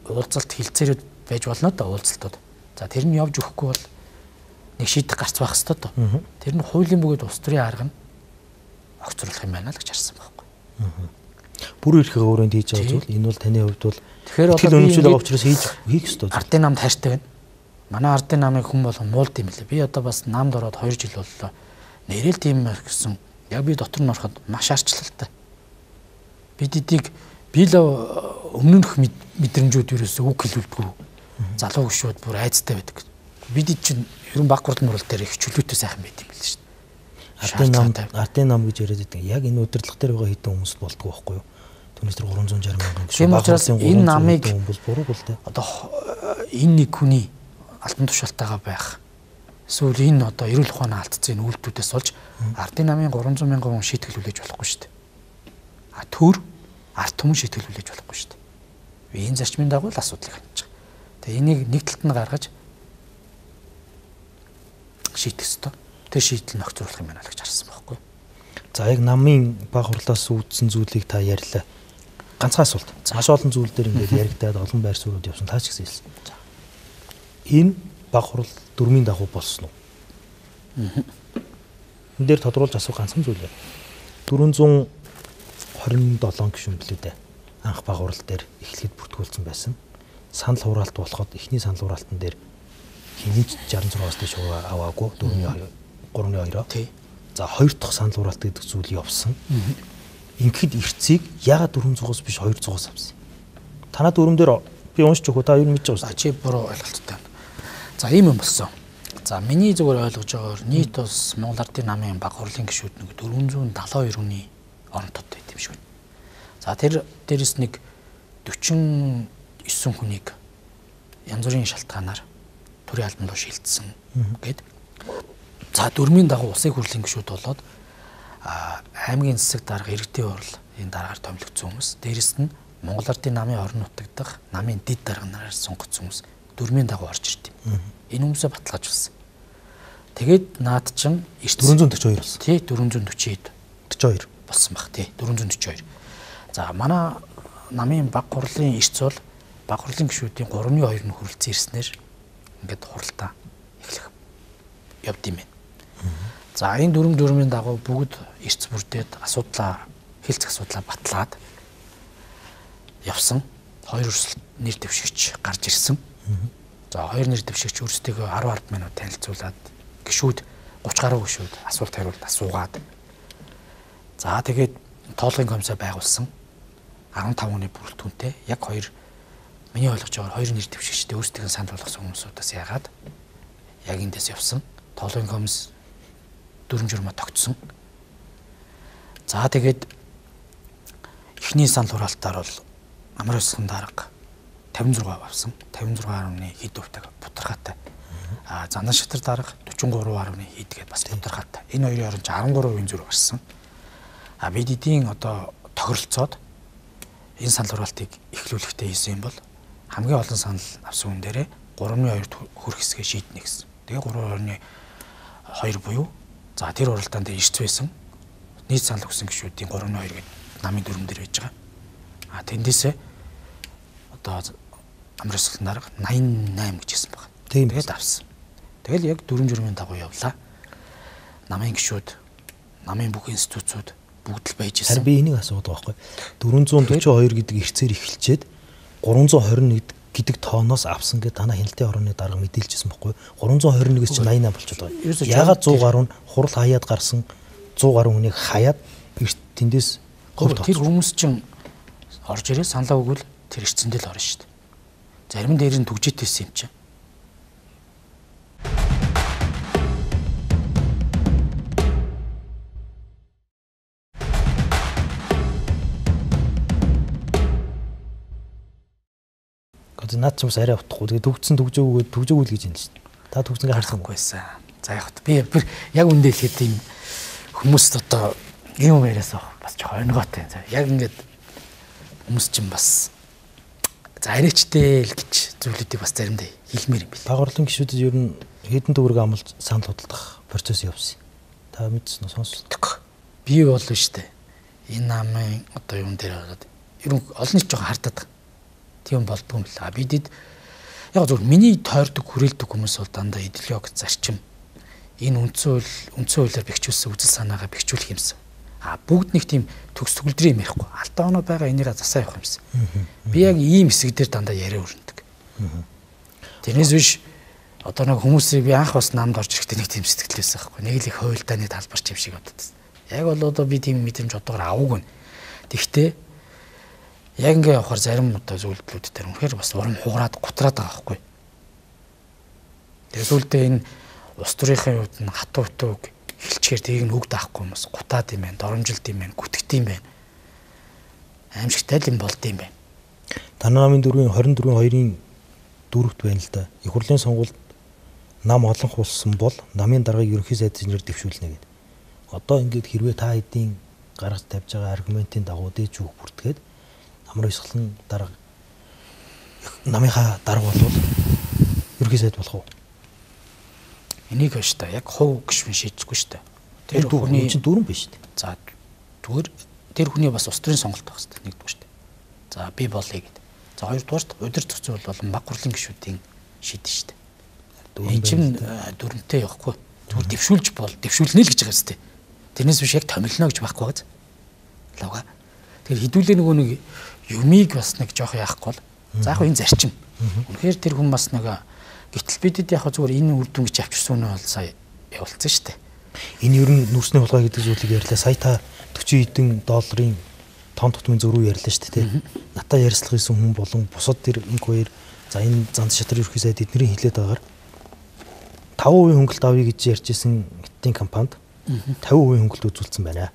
уулзалт хилцээрүүд байж болно да уулзалтууд. За тэр нь явж өгөхгүй бол нэг шийдэх гарц байх хэрэгтэй доо. Тэр нь хуулийн бөгөөд улс төрийн арга нь огцруулах юм байна л гэж харсан байхгүй.
Бүр ирэхээ өөрөнд хийж байгаа зүйл энэ бол таны хувьд бол
тэгэхээр
одоо өнөмжлөг байгаа учраас хийх ёстой.
Ардын намд хайртай байна. Манай ардын намыг хүн болгон муулд юм лээ. Би одоо бас намд ороод 2 жил боллоо. Нэрэл тийм гэсэн яг би дотор нь ороход маш арчлалтай. Бид эдийг биелээ өмнөх мэдрэмжүүд ерөөсөө үг хэлүүлдэггүй. Залуу гүшүүд бүр айцтай байдаг. Бид чинь ерөн баг гурал мурал дээр их чөлөөтэй сайхан байт юм биш үү?
Ардын нам гэж яриад байдаг. Яг энэ удирдлага дээр байгаа хэдэн хүмүүс болдгоо байхгүй юу? Түүнээс 360 мянган
гүшүүд. Тийм учраас энэ намыг
хүмүүс буруу бол тэ.
Одоо энэ нэг хүний алтан тушаалтайгаа байх. Эсвэл энэ одоо эрүүл ухааны алдцын үйлдэлүүдээс олж ардын намын 300 мянган хүн шийтгэл хүлээж болохгүй шүү дээ. Төр ард түмэн шийтгэл хүлээж болохгүй шүү дээ. Би энэ зарчмын дагуу л асуудлыг хандж байгаа. Тэгээ энийг нэг талд нь гаргаж шийдэх ёстой. Тэр шийдэл нь огцруулах юм байна л гэж харсан байхгүй.
За яг намын баг хурлаас үүдсэн зүйлийг та ярьлаа. Ганцхан асуулт. Маш олон зүйл дээр ингээд яригдаад олон байр суурьуд явсан таа ч гэсэн хэлсэн. Энэ баг хурал дөрмийн дагуу болсон уу? Энэ дээр тодруулж асуух ганцхан зүйл байна. 427 гишүүн билүү дээ. Анх баг хурал дээр эхлэхэд бүртгүүлсэн байсан. Санал хураалт болоход эхний санал хураалтан дээр хинж 66-аас дээш аваагүй 3-2.
Тий.
За хоёр дахь санал хураалт гэдэг зүйл явсан. Ингээд эрцгийг ягаад 400-аас биш 200-аас авсан? Танаа дүрм дээр би уншиж өгөө та юу мэдэж байгаа
чи буруу ойлголттой байна. За ийм юм болсон. За миний зүгээр ойлгож байгаагаар нийт бас Монгол Ардын намын баг хурлын гишүүд нэг 472 хүний оронтод байт юм шиг байна. За тэр дээрэс нэг 49 хүнийг янз бүрийн шалтгаанаар төрийн албан руу шилжсэн гэд. За дөрмийн дагуу улсын хурлын гишүүд болоод аймгийн засаг дарга иргэдийн хурал энэ дараагаар томилогдсон хүмүүс. Дээрэс нь Монгол Ардын намын орон нутаг дахь намын дэд дарга нараар сонгогдсон хүмүүс дөрмийн дагуу орж ирд юм. Энэ хүмүүсээ баталгаажуулсан. Тэгээд наад чин
442 болсон.
Тий 442 болсон баг тий 442. За манай намын баг хурлын эрц бол баг хурлын гишүүдийн 3-2 нь хүрэлцэн ирснээр ингээд хуралдаа эхлэх явд юм байна. За энэ дөрмийн дагуу бүгд эрц бүрдээд хэлцэх асуудлаа батлаад явсан. Хоёр өрсөлд нэр дэвшигч гарч ирсэн. За хоёр нэр дэвшигч өөрсдөө 10 минут танилцуулаад гишүүд 30 гаруй гишүүд асуулт хариулт асуугаад за тэгээд тоолгын комиссаа байгуулсан 15 хүний бүрэлдэхүүнтэй яг хоёр миний ойлгож байгаагаар хоёр нэр дэвшигчтэй өөрсдөө санал болгосон хүмүүсүүдээс яагаад яг эндээс явсан тоолгын комисс дүрм журмаа тогтсон. За тэгээд эхний санал хураалтаар бол амар өсгөн дарга 56 авсан. 56.1 хэд өвтэйг бутархаатай. Зандан шатар дарга 43.1 хийдгээд бас бутархаатай. Энэ хоёрын оронд 13% зүрх гарсан. Бид эдийн одоо тохиролцоод энэ санал хураалтыг эхлүүлэхдээ хийсэн юм бол хамгийн олон санал авсан хүн дээрээ 3.2 хүрэх хэсгээ шийднэ гэсэн. Тэгээ 3.2 буюу за тэр уралдаан дээр ирц байсан. Нийт санал өгсөн гишүүдийн 3.2 гэдэг намын дүрм дээр байж байгаа. Тэндээсээ одоо амар өсгөн дарга 88 гэж хэлсэн байна. Тэгээд авсан. Тэгэл яг дүрм журмын дагуу явлаа. Намын гишүүд, намын бүх институцууд бүгд л байж ирсэн.
Харин би энийг асуудаг байхгүй. 442 гэдэг эрцээр эхэлчээд 321 гэдэг тооноос авсан гэдэг танаа хяналтын орны дарга мэдээлжсэн байхгүй. 321-ээс чи 88 болчиход байгаа. Ягаад 100 гаруй нь хурал хаяад гарсан 100 гаруй хүнийг хаяад тэндээс
тэр хүмүүс чинь орж ирээ саналаа өгвөл тэр эрцэндээ л орно шүү дээ. Зарим нь дээр нь түгжээтэйсэн юм чинь.
Гэхдээ наад ч бас арай утахгүй. Тэгээ төгжөөгөө л гэж юм шүү дээ. Та төгжөнгөө харсангүй
байсан. За яг би яг үндэ хэлэхэд юм хүмүүст одоо юм яриасаа бас жоохон онгойтой. Яг ингээд хүмүүс чинь бас арайчтэй л гэж зүйлүүдийг бас заримдаа хэлмээр юм бил.
Баг хурлын гишүүдэд ер нь хэдэн төгрөг амлж санал худалдах процесс явсан. Та мэдсэн үү сонсдог?
Би бол шүү дээ. Энэ намын одоо юм дээр ороод ер нь олон нийт жоохон хартаад тийм болдгоо юм л. Бидэд яг зөв миний тойрдог хүрээлдэг хүмүүс бол дандаа идеологи зарчим энэ үндсэн хуулиар бэхжүүлсэн үзэл санаагаа бэхжүүлэх юмсан. Бүгд нэг тийм төгс төгөлдрийн юм ярихгүй. Алтан оноо байгаа энийгээ засаа явах юмсан. Би яг ийм хэсэг дээр дандаа яриа өрнөдөг. Тэрнээс биш одоо нэг хүмүүсийг би анх бас намд орж ирэхдээ нэг тийм сэтгэл байсан байхгүй. Нэг л их хуйлдааны талбарч юм шиг боддог. Яг бол одоо би тийм мэдрэмж одоогоор аваагүй. Тэгвэл яг ингээ явахаар зарим одоо зүйлүүд дээр үнэхээр бас урам хугараад гутраад байгаа байхгүй. Тэгээд зүйлдээ энэ ус төрийн хувьд нь хатуу хатуу хэлчихээр тийг нь үг даахгүй юмс гутаад юм байна, доромжилт юм байна, гүтгэт юм байна. Аимшигтай л юм болд юм байна.
Танай намын дөрвийн 24/2-ын дөрөвт байна л да. Их хурлын сонгуульд нам олон хулсан бол намын даргаыг ерөнхий сайд инженер дэвшүүлнэ гэдэг. Одоо ингээд хэрвээ та хэдийн гаргаж тавьж байгаа аргументын дагуу дээж үг бүртгээд намрын өсгөлн дарга намынхаа дарга болвол ерөнхий сайд болох уу?
Энийг биш та яг хов гişвэн шийдэхгүй шүү дээ.
Тэр хүний чинь дөрөв биш шүү дээ.
За зүгээр тэр хүний бас улс төрийн сонголт байх хэрэгтэй нэгдүгээр шүү дээ. За би болъё гэд. За хоёрдугаарт удир зохицуул болон баг хурлын гишүүдийн шийдэн шүү дээ.
Дөрвөн
чинь дөрөнтэй явахгүй. Зүгээр дэвшүүлж дэвшүүлнэ л гэж байгаа юм тест. Тэрнээс биш яг томилно гэж байхгүй байгаа. Лавга. Тэгэхээр хідүүлээ нөгөө нэг юмыг бас нэг жоох яахгүй бол за яг энэ зарчим. Үнэхээр тэр хүн бас нэг гэтэл бидэд яг зүгээр энэ үр дүн гэж авчирсан нь бол сая явуулсан шүү дээ.
Энэ ер нь нүрсний хулгай гэдэг зүйлийг ярьлаа. Сая та 40 хэдэн долларын том тутмын зөрүү ярьлаа шүү дээ. Натаа ярьслах гэсэн хүн болон бусад тэр инквайр за энэ Занц шатар ерхий сайд эднэрийн хэлээд байгаагаар 5% хөнгөлт авъя гэж ярьжсэн хиттийн компанид 50% хөнгөлт үзүүлсэн байна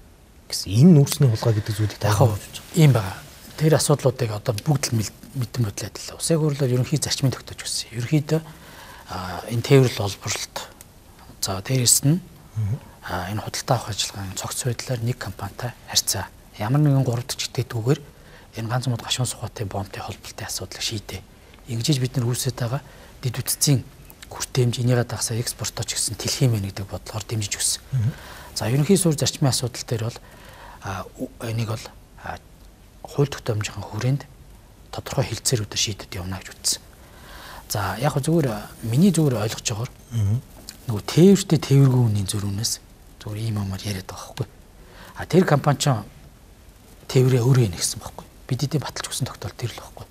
гэсэн. Энэ нүрсний хулгай гэдэг зүйлийг та
яг ийм байгаа. Тэр асуудлуудыг одоо бүгд л мэдэн бодлоо адил. Усыг хурлаар ерөнхий зарчмын тогтоож өгсөн. Ерөнхийдөө энэ тээврэл олборлолт за дээрэс нь энэ худалдаа авах ажиллагааны цогц байдлаар нэг компанитай харьцаа. Ямар нэгэн 3 дахь жигтэйгүүгээр энэ ганц мод гашуун сухатай бомбтой холбоотой асуудлыг шийдээ. Ингэж бид нар үүсэж байгаа дэд үтцийн хүртээмж энийгээ дагсаа экспортооч гэсэн тэлхийм мэн гэдэг бодлогоор дэмжиж өгсөн. За ерөнхий суурь зарчмын асуудал дээр бол энийг бол хууль тогтоомжийн хүрээнд тодорхой хэлцээрүүдээр шийдэд явна гэж үзсэн. За яг зүгээр миний зүгээр ойлгож байгаагаар нөгөө тээвэртэй тээвэргүй үнийн зөрүүнээс зүгээр ийм юмар яриад байгаа байхгүй. Тэр компани ч тээврээ өөрөө нэгсэн байхгүй. Бид эдийн баталж өгсөн тогтоол тэр л байхгүй.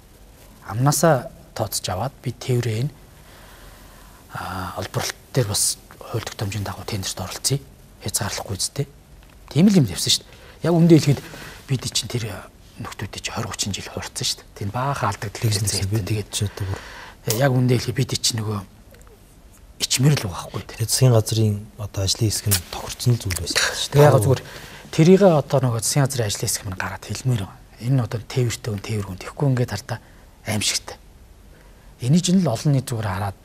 Амнасаа тооцож аваад би тээврээ энэ олборлолт дээр бас хууль тогтоомжийн дагуу тендерт оролцъё. Хязгаарлахгүй үстэй. Тийм л юм явсан шүү дээ. Яг үндэ хэлэхэд бид чинь тэр нөхдүүдээ чи 20 30 жил хуурцсан шүү дээ. Тэр баахан алдагдал хэрэгцээ. Тэгээд ч одоо яг үндэ хэлэхэд бид чинь нөгөө ичмэр л байгаа байхгүй.
Тэгээд засгийн газрын одоо ажлын хэсэг нь тохирцсон зүйл байсан шүү дээ.
Тэгээд яг зүгээр тэрийг одоо нөгөө засгийн газрын ажлын хэсэг нь гараад хэлмээр байна. Энэ одоо тээвэртэй хүн тээвэр хүн тэгэхгүй ингээд хардаа аимшигтай. Эний чинь л олон нийт зүгээр хараад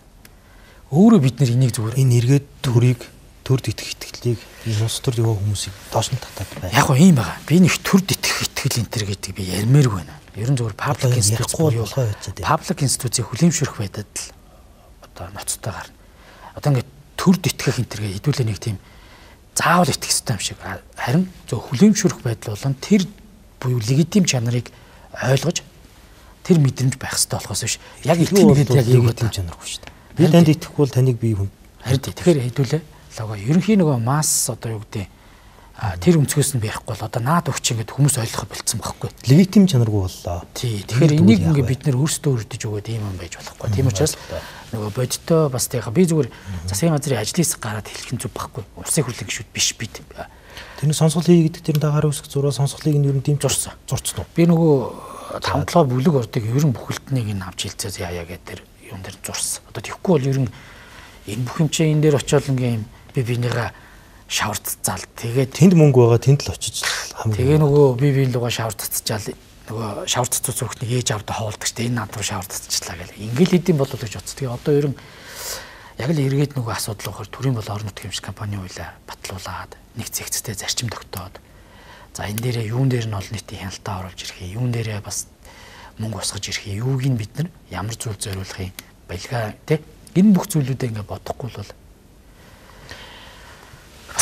өөрөө бид нар энийг зүгээр
энэ эргээд төрийг төрд итгэх итгэлийг энэ улс төр яваа хүмүүсийг доош нь татаад байна.
Яг гоо ийм байгаа. Би нэг төрд итгэх итгэл энэ төр гэдэг би ярмээргүй байна. Ер нь зүгээр паблик институцийг хүлээмжшүүлэх байдлаар л одоо ноцтой гарна. Одоо ингээд төрд итгэх энэ төргээ хэдүүлээ нэг тийм заавал итгэх хэрэгтэй юм шиг. Харин зөв хүлээмжшүүлэх байдал болон тэр буюу легитим чанарыг ойлгож тэр мэдрэмж байх хэрэгтэй болохоос биш. Яг итгэх гэдэг яг юу гэдэг чанаргүй шүү дээ. Би танд итгэхгүй бол таныг би хүн. Харин тэгэхээр хэдүүлээ лага ерөнхийн нөгөө масс одоо юу гэдэг тэр өнцгөөс нь ярихгүй бол одоо наад өгч ингээд хүмүүс ойлгох болцсон байхгүй.
Легитим чанаргүй боллоо.
Тий. Тэгэхээр энийг ингээд бид нэр өөрсдөө өрдөж өгөөд ийм юм байж болохгүй. Тийм учраас нөгөө бодиттой бас тийх би зүгээр засгийн газрын ажлын хэсэг гараад хэлэх нь зүг байхгүй. Улсын хурлын гишүүд биш бид.
Тэрний сонсгол хий гэдэг тэр дагаар үсэх зураа сонсголыг нь ер нь дэмж
зурсан.
Зурцсан уу?
Би нөгөө 5-7 бүлэг ордыг ер нь бүхэлднийг нь авч хэлцээ яа гэдэг тэр юм дээр зурсан. Одоо тэгэхгүй бол ер нь энэ бүх юм чинь энэ дээр очиод ингээм би бинийгаа шавар цацаал тэгээд
тэнд мөнгө байгаа тэнд л очиж
тэгээ нөгөө би биен лугаа шавар цацчаал нөгөө шавар цацууц өгөхнийг ээж авдаа хоолдог штэ энэ над руу шавар цацчлаа гэл ингээл хэдийн болов гэж бодсон. Тэгээ одоо ер нь яг л эргээд нөгөө асуудал болохоор төрийн бол орон нутгийн хэмжээ компани уйлаа батлуулаад нэг зэгцтэй зарчим тогтоод за энэ дээрээ юун дээр нь олон нийтийн хяналтаа оруулж ирэх юм юун дээрээ бас мөнгө усгаж ирэх юм юуг нь бид нар ямар зүйл зориулах юм байлгаа тий энэ бүх зүйлүүдээ ингээд бодохгүй бол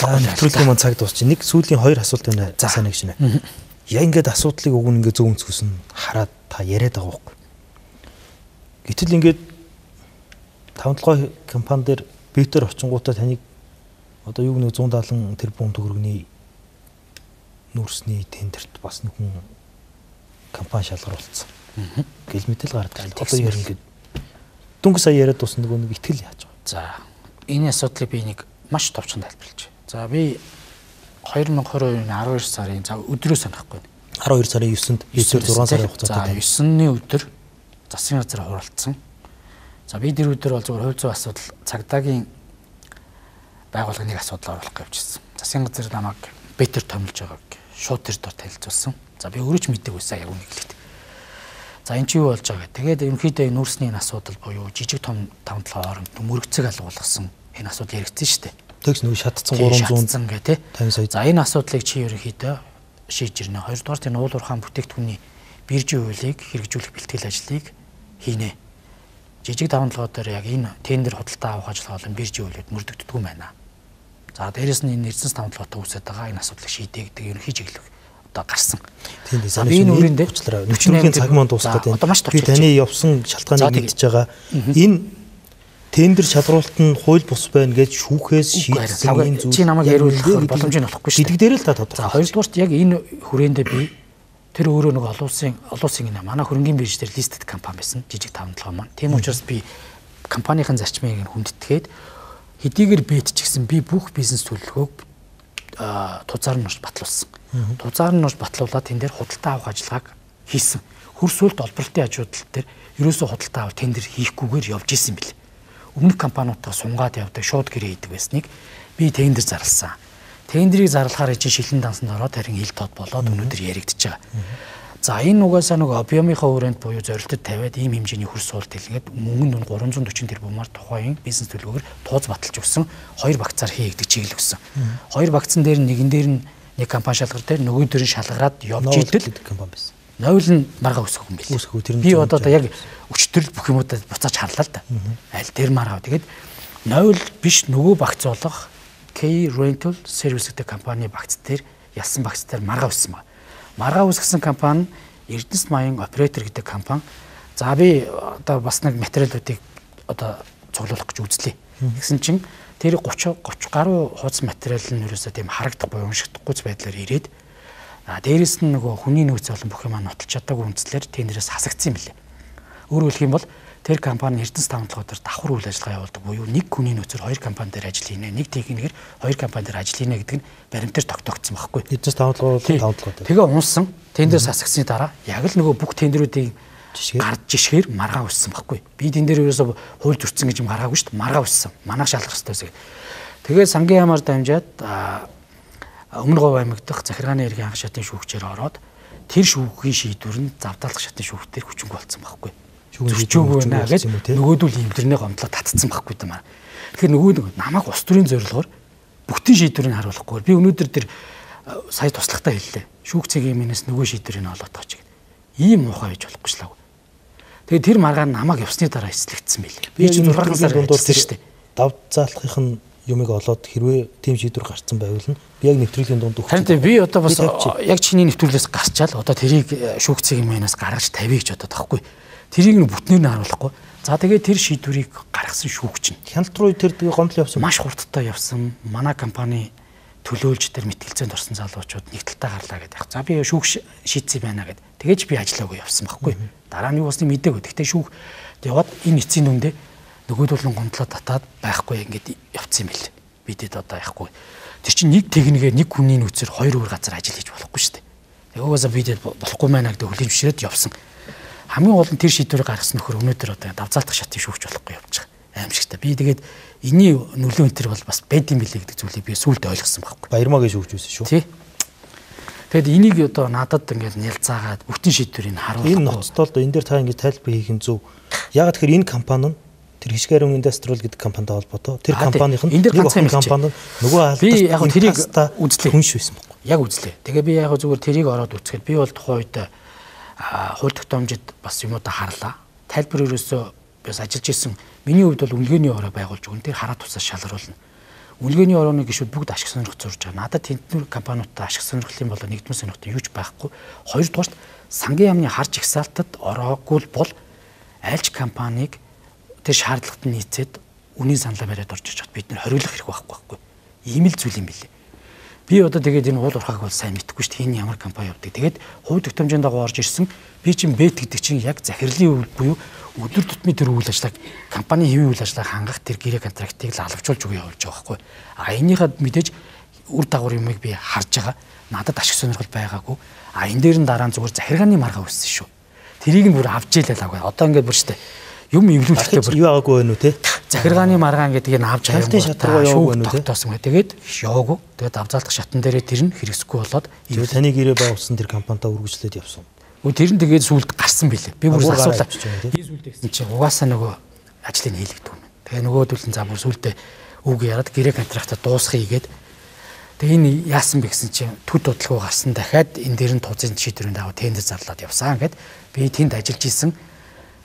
нэвтрүүлгийн маань цаг дуусчих. Нэг сүүлийн 2 асуулт байна. За нэг шинэ. Яг ингээд асуудлыг уг нь ингээд зөв өнцгөөс нь хараад та яриад байгаа байхгүй. Гэтэл ингээд 5-7 компани дээр битэр очингуудаа таныг одоо юу нэг 170 тэрбум төгрөгийн нүрсний тендерт бас нэг хүн компани шалгаруулсан. Гэл мэтэл гардаг. Одоо ер нь ингээд дөнгө сая яриад дуусна нөгөө нэг итгэл яаж байгаа.
За энэ асуудлыг би нэг маш товчхон тайлбарлаж. За би 2022 оны 12 сарын за өдрөө санахгүй.
12 сарын 9-нд 6 сарын хугацаатай.
За 9-ний өдөр засгийн газар хуралдсан. За би тэр өдөр бол зөвхөн хувь зүйн асуудал цагдаагийн байгууллагын нэг асуудал оруулах гэж ирсэн. Засгийн газар намайг бетер томилж байгааг шууд тэр дор танилцуулсан. За би өөрөө ч мэддэг байсан яг үнийг хэлэхдээ. За энэ чи юу болж байгаа гэх. Тэгээд ерөнхийдөө нүрсний энэ асуудал буюу жижиг том 5-7 хооронд мөрөгцөг алгуулсан энэ асуудал яригдсан шүү дээ.
Тэгс нэг шатцсан 300
гэ тий
50 сая.
За энэ асуудлыг чи ерөнхийдөө шийдэж ирнэ. Хоёрдугаар тэр уул уурхаан бүтээгдэхүүний биржийн хуулийг хэрэгжүүлэх бэлтгэл ажлыг хийнэ. Жижиг давталгоо дээр яг энэ тендер худалдаа авах ажиллагаа болон биржийн хуулиуд мөрдөгддөг юм байна. За дээрэс нь энэ эрдэнэс давталгаатай үүсэж байгаа энэ асуудлыг шийдээ гэдэг ерөнхий чиглэл одоо гарсан.
Тийм дээ. За энэ үрийн дээр нэвтрүүлгийн цаг маань дуусгаад байна. Би таны явсан шалтгааныг мэдж байгаа. Энэ тендер шалгуулалт нь хууль бус байна гэж шүүхээс шийдсэн энэ зүйл
чи намайг яриулах боломж нь олохгүй шүү.
гэдэг дээр л та
За
тодорхой.
хоёрдугаарт яг энэ хүрээндээ би тэр өөрөө нэг олон улсын энэ манай хөрөнгөний бирж дээр листэд компани байсан жижиг 5-7 маань. Тийм учраас би компанийн зарчмыг хүндэтгээд хэдийгээр бэт ч гэсэн би бүх бизнес төлөвлөгөөг тузаар нь орж батлуулсан. Тузаар нь орж батлуулаад тэн дээр худалдаа авах ажиллагааг хийсэн. Хөрсөлт олборлтын ажлууд дээр ерөөсөө худалдаа авах тендер хийхгүйгээр явж исэн бэл. Өмнөх компаниудаа сунгаад явдаг, шууд гэрээ хийдэг байсныг би тендер зарласан. Тендерийг зарлахаар чинь шилэн дансанд ороод харин хил тод болоод өнөөдөр яригдчихэж байгаа. За энэ угаасаа нэг объемынхаа хүрээнд буюу зорилтод тавиад ийм хэмжээний хөрс суулт хэлгээд мөнгөнд нь 340 тэрбумаар тухайн бизнес төлөвлөгөөр тууз баталж өгсөн 2 багцаар хийгдэх чиглэл өгсөн. 2 багцсан дээр нэгэн дээр нь нэг компани шалгар дээр нөгөө дээр нь шалгараад явж идэл
компани байсан.
Нойл нь маргаа өсгөх юм бэл. Би одоо яг өчтөрл бүх юмудад буцааж харлаа л да. Аль дээр маргаа. Тэгээд нойл биш нөгөө багц болох K Rental Service гэдэг компани багц дээр ялсан багц дээр маргаа өссөн байна. Маргаа үсгэсэн компани Эрдэнэс Маян оператор гэдэг компани. За би одоо бас нэг материалуудыг одоо цуглуулах гэж үзлээ. Тэгсэн чинь тэр 30 гаруй хуудас материал нь ерөөсөө тийм харагдахгүй уншигдахгүй байдлаар ирээд дээрэс нь нөгөө хүний нөөц болон бүх юм нотолж чадаагүй үндслээр тендерээс хасагдсан юм билээ. Өөрөөр хэлэх юм бол тэр компани Эрдэнэс 5 дээр давхар үйл ажиллагаа явуулдаг буюу нэг хүний нөөцөөр 2 компани дээр ажил хийнэ, нэг техникээр 2 компани дээр ажил хийнэ гэдэг нь баримтаар тогтоогдсон байхгүй.
Эрдэнэс 5
Тэгээ унсан тендерээс хасагдсны дараа яг л нөгөө бүх тендерүүдийн гард жишгээр маргаа өссөн байхгүй. Би тэн дээр ерөөсөө хууль зөрчсөн гэж юм гаргаагүй шүү дээ. Маргаа өссөн. Манайх шалгах хэрэгтэй. Тэгээ сангийн ямаар дамжаад Өмнө Говь аймаг дахь захиргааны эргийн анх шатны шүүгчээр ороод тэр шүүхийн шийдвэр нь завдаалах шатны шүүхтэр хүчингүй болсон байхгүй. Зөвчөөгүй байна гэж нөгөөдөл имдэрнээ гомдлоо татцсан байхгүй юм аа. Тэгэхээр нөгөө намайг ус төрийн зорилгоор бүтэн шийдвэрийг харуулахгүй. Би өнөөдөр тэр сая туслахтаа хэллээ. Шүүгцгийн минээс нөгөө шийдвэрийг олоод тооч гэдэг. Ийм муухай байж болохгүй шлаа. Тэгээ тэр маргаа намайг явсны дараа эслэгдсэн байлээ. Би ч 6 сар дундуур тэр шүү дээ.
Дав заалахын юмыг олоод хэрвээ тийм шийдвэр гарцсан байвал нь би яг нэвтрүүлгийн дунд өгч.
Харин би одоо бас яг чиний нэвтрүүлгээс гарчаал одоо тэрийг шүүгцгийн минаас гаргаж тавья гэж бодоод байхгүй. Тэрийг нь бүтнээр нь харуулахгүй. За тэгээд тэр шийдвэрийг гаргасан шүүгч нь
хяналт руу тэр гомдол явсан.
Маш хурдтай явсан. Манай компани төлөөлж тэр мэтгэлцээнд орсон залуучууд нэг талтаа гарлаа гэдэг. За би шүүгч шийдсэн байна гэдэг. Тэгэж би ажиллаагүй явсан байхгүй. Дараа нь юу болсныг мэдээгүй. Гэхдээ шүүх яваад энэ эцсийн дүндээ нөгөөдөл нь гомдлоо татаад байхгүй ингээд явцсан юм бэл. Бидэд одоо яахгүй. Тэр чинь нэг техникээр нэг хүний нөөцөөр 2 өөр газар ажил хийж болохгүй шүү дээ. Тэгээ угаасаа бидэд болохгүй маа гэдэг хүлээж бишрээд явсан. Хамгийн гол нь тэр шийдвэрийг гаргасан нөхөр өнөөдөр одоо давзаалтах шатыг шүүгч болохгүй явж байгаа. Аимшигтай. Би тэгээд энэний нөлөө энэ төр бол бас байд юм билээ гэдэг зүйлийг би сүүлд ойлгосон байхгүй.
Баярмаагийн шүүгч байсан шүү.
Тий. Тэгэд энийг одоо надад ингээд нялзаагаад бүтэн шийдвэрийг харуулах.
Энэ ноцтолд энэ дээр та ингээд тайлбар хийх нь зөв. Яг тэгэхээр энэ компани нь тэр Хишгэрэн Индастриал гэдэг компанитай холбоотой. Тэр компанийн нэг компани нөгөө алдарт
би яг тэрийг үзлээ.
Хүнш байсан байхгүй.
Яг үзлээ. Тэгээ би яг зүгээр тэрийг ороод үзэхэд би бол тухайн үед хууль тогтоомжид бас юмудаа харлаа. Тайлбар ерөөсөө бас ажиллаж исэн. Миний хувьд бол үнэлгээний ороо байгуулж өгөн тэр хараа тусаа шалгаруулна. Үнэлгээний орооны гишүүд бүгд ашиг сонирхож зурж байгаа. Надад тэнцвэр компаниудаа ашиг сонирхлын бол нэгдмэл сонирхтой юу ч байхгүй. Хоёрдугаарт сангийн яамны харж ихсаалтад ороогүй бол альч компанийг тэр шаардлагад нийцээд үнийн саналаа бариад орж ирж чад бид нэр хориулах хэрэг байхгүй. Ийм л зүйл юм билээ. Би одоо тэгээд энэ уул уурхайг бол сайн мэдэхгүй шүү дээ. Энэ ямар компани явдаг. Тэгээд хувь тогтоомжийн дагуу орж ирсэн. Би чинь бэт гэдэг чинь яг захирлын үйл буюу өдөр тутмын тэр үйл ажиллагааг компани хэвийн үйл ажиллагааг хангах тэр гэрээ контрактыг л алавчулж өгөө явуулж байгаа байхгүй. Энийхээ мэдээж үр дагавар юмыг би харж байгаа. Надад ашиг сонирхол байгаагүй. Энэ дээр нь дараа нь зүгээр захиргааны маргаа үссэн шүү. Тэрийг нь бүр авч ийлээ аваа. Одоо ингээд бүр штэ юм эвлүүлэхдээ бүр
юу байгаагүй байна уу те?
Захиргааны маргаа ингээд нэг авч
хайлтын шатруу яваагүй байна уу те?
Тогтоосон. Тэгээд яваагүй. Тэгээд давзаалтах шатан дээрээ тэр нь хэрэгсэхгүй болоод
таны гэрээ байгуулсан тэр компанитай үргэлжлээд явсан.
Тэр нь тэгээд сүлд гарсан билээ. Би бүр асуулаа. Би сүлдээ гэсэн чинь угаасаа нөгөө ажлыг хийлэгдэх юм. Тэгээ нөгөөдөл нь за бүр сүлдээ үг яраад гэрээ контрактаа дуусгая гээд тэгээ энэ яасан бэ гэсэн чинь төд бодлого гарсан. Дахиад энэ дээр нь тузын шийдвэрийн дагуу тендер зарлаад явсан гэд би тэнд ажиллаж исэн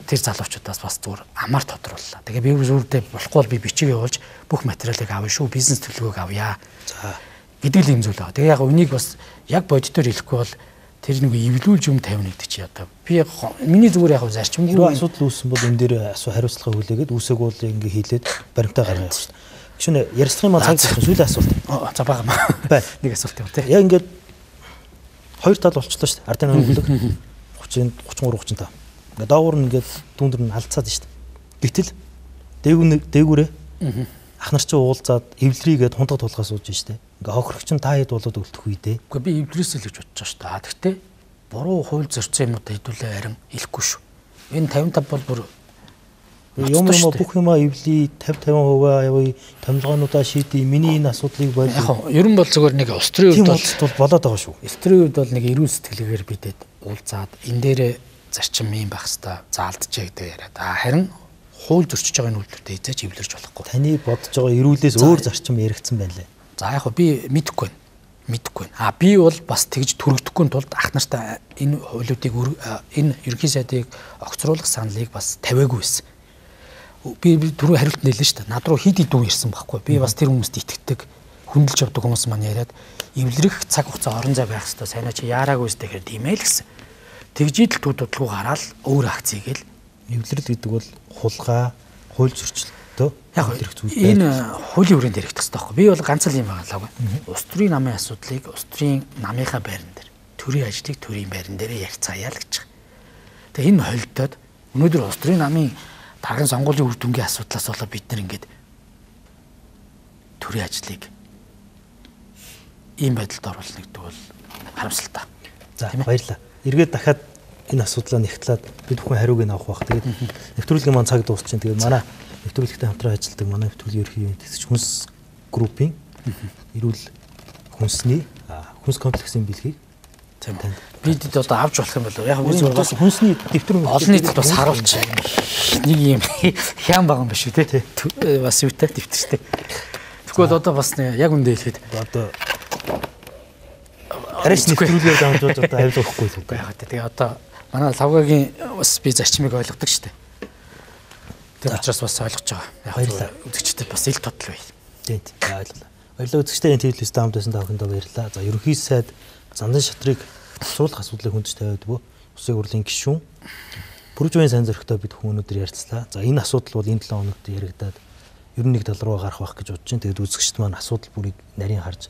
тэр залуучуудаас бас зүгээр амар тодрууллаа. Тэгээ би сүлдээ болохгүй бол би бичиг явуулж бүх материалыг авъя шүү. Бизнес төлөвлөгөөг авъя. За гэдэг л юм зүйл байгаа. Тэгээ яг үнийг бас яг бодитоор хэлэхгүй бол тэр нэг эвлүүлж юм тавина гэдэг чи одоо би миний зүгээр яг зарчимгүй
Хэрвээ асуудал үүссэн бол энэ дээр хариуцлага хүлээгээд үүсэг бол ингээ хийлээд баримтаа гаргана шүү дээ. Гүшүүнэ ярилцлагын маань цаг зах сүүлийн асуулт.
За бага
бай.
Нэг асуулт юм тий.
Яг ингээд хоёр тал болчихлоо шүү дээ. Ардын хөнгөлөг 30 33 35. Ингээд доогуур нь ингээд түүндөр нь алдцаад шүү дээ. Гэтэл дээгүүрээ ах нар чинь уулзаад эвлэрийгээд хундаг тулгаа сууж шүү дээ. Ингээ хохирогч нь та хэд болоод өлтөх үедээ.
Үгүй би эвлэрээсээ л гэж бодож байгаа шүү дээ. Гэхдээ буруу хууль зорьсон юмудаа хэдүүлээ харин хэлэхгүй шүү. Энэ 55 бол бүр
юм бүх юмаа эвлий 50-50% явъя томилгоонуудаа шийдээ миний энэ асуудлыг болов.
Яг ер нь бол зөвхөн нэг Австрийн үед
бол болоод байгаа шүү.
Австрийн үед бол нэг эрүүл сэтгэлгээгээр бидэд уулзаад энэ дээрээ зарчим юм байх хэвээр заалдчихъя гэдэг яриад. Харин хууль зөрчиж байгаа энэ үйлдэлтэй эзэж эвлэрч болохгүй.
Таны бодож байгаа эрүүлээс өөр зарчим яригдсан байна лээ.
За яг би мэдэхгүй байна. Би бол бас тэгж төрөгдөхгүй тулд ах нартай энэ хуулиудыг энэ ерөнхий сайдыг огцруулах саналыг бас тавиагүй байсан. Би түрүү хариулт нээлээ шүү дээ. Над руу хид идүү ирсэн байхгүй. Би бас тэр хүмүүст итгэдэг, хүндэлж явдаг хүмүүс маань яриад эвлэрэх цаг хугацаа орон зай байх хэрэгтэй. Сайнаа чи яараагүй үстэй гэхээр димэйл гэсэн. Тэгжидэл туудлагуу гараад өөр акц хийгээл
эвлэрэл гэдэг бол хулгай, хууль зөрчилтөө
яг энэ хуулийн хүрээнд яригдах хэрэгтэй байхгүй. Би бол ганц л юм байгалаагүй. Улс төрийн намын асуудлыг улс төрийн намынхаа байран дээр, төрийн ажлыг төрийн байран дээр ярилцаая л гэж. Тэгээ энэ холдоод өнөөдөр улс төрийн намын даргын сонгуулийн үр дүнгийн асуудлаас болоод бид нар ингээд төрийн ажлыг ийм байдалд оруулах гэдэг бол харамсалтай.
За баярлалаа. Эргээд дахиад энэ асуудлаа нэгтлээд бид бүхэн хариуг нь авах бах. Тэгээд нэвтрүүлгийн маань цаг дуусчихин. Тэгээд манай нэвтрүүлэгтэй хамтран ажилладаг манай нэвтрүүлгийн ерөнхий тэсч хүнс группийн эрүүл хүнсний хүнс комплексийн бэлгийг
танд бид одоо авч болох юм бол яг
би бас хүнсний дэвтэр
олон нийтэд бас харуулж нэг юм хям байгаа юм биш үү те бас юутай дэвтэртэй. Тэгвэл одоо бас яг үндэ хэлэхэд
одоо арайч нэвтрүүлгээр дамжуулж одоо авилгахгүй л
байгаа. Тэгээ одоо манай лавгагийн бас би зарчмыг ойлгодог шүү дээ. Тэр учраас бас ойлгож байгаа. Яг үзэгчдэд бас ил тодл бай.
Тийм баярлалаа. Баярлалаа үзэгчдээ энэ телевизтэй хамт байсан та бүхэндээ баярлалаа. За ерөнхий сайд зандан шатрыг сурах асуудлыг хүндэж тавиад бөө. Улсын хурлын гишүүн Бүржвийн сайн зөрөгтэй бид хүн өнөөдөр ярилцлаа. За энэ асуудал бол энэ 7 хоногт яригадаад ер нь нэг тал руу гарах байх гэж бодож байна. Тэгээд үзэгчд маань асуудал бүрийг нарийн харж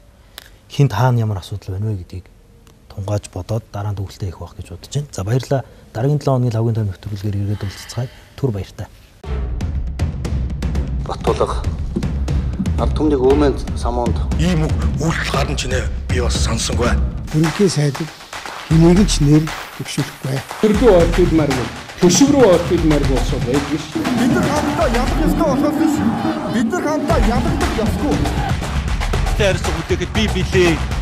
хинт хаана ямар асуудал байна вэ гэдгийг тунгааж бодоод дараа нь төвлөлтөө хийх байх гэж бодож байна. За баярлалаа. Дараагийн 7 хоногийн лавгийн тойм нэвтрүүлгээр ирээд уулзцгаая. Түр баяртай.
Батулга ард түмнийг өөмөнд самуунд
Ийм үйлдэл гарна ч нэ би бас сонсонгүй.
Ерөнхий сайдыг энийг ч нэр төвшүүлэхгүй.
Төрдөө ордидмааргүй. Төшөв рүү ордидмааргүй болсоо байдаг ш.
Бид нар хамтдаа ялах ёстой болохоос биш. Бид нар хамтдаа ялагдах ёсгүй.
Тэрс үдээхэд би билээ.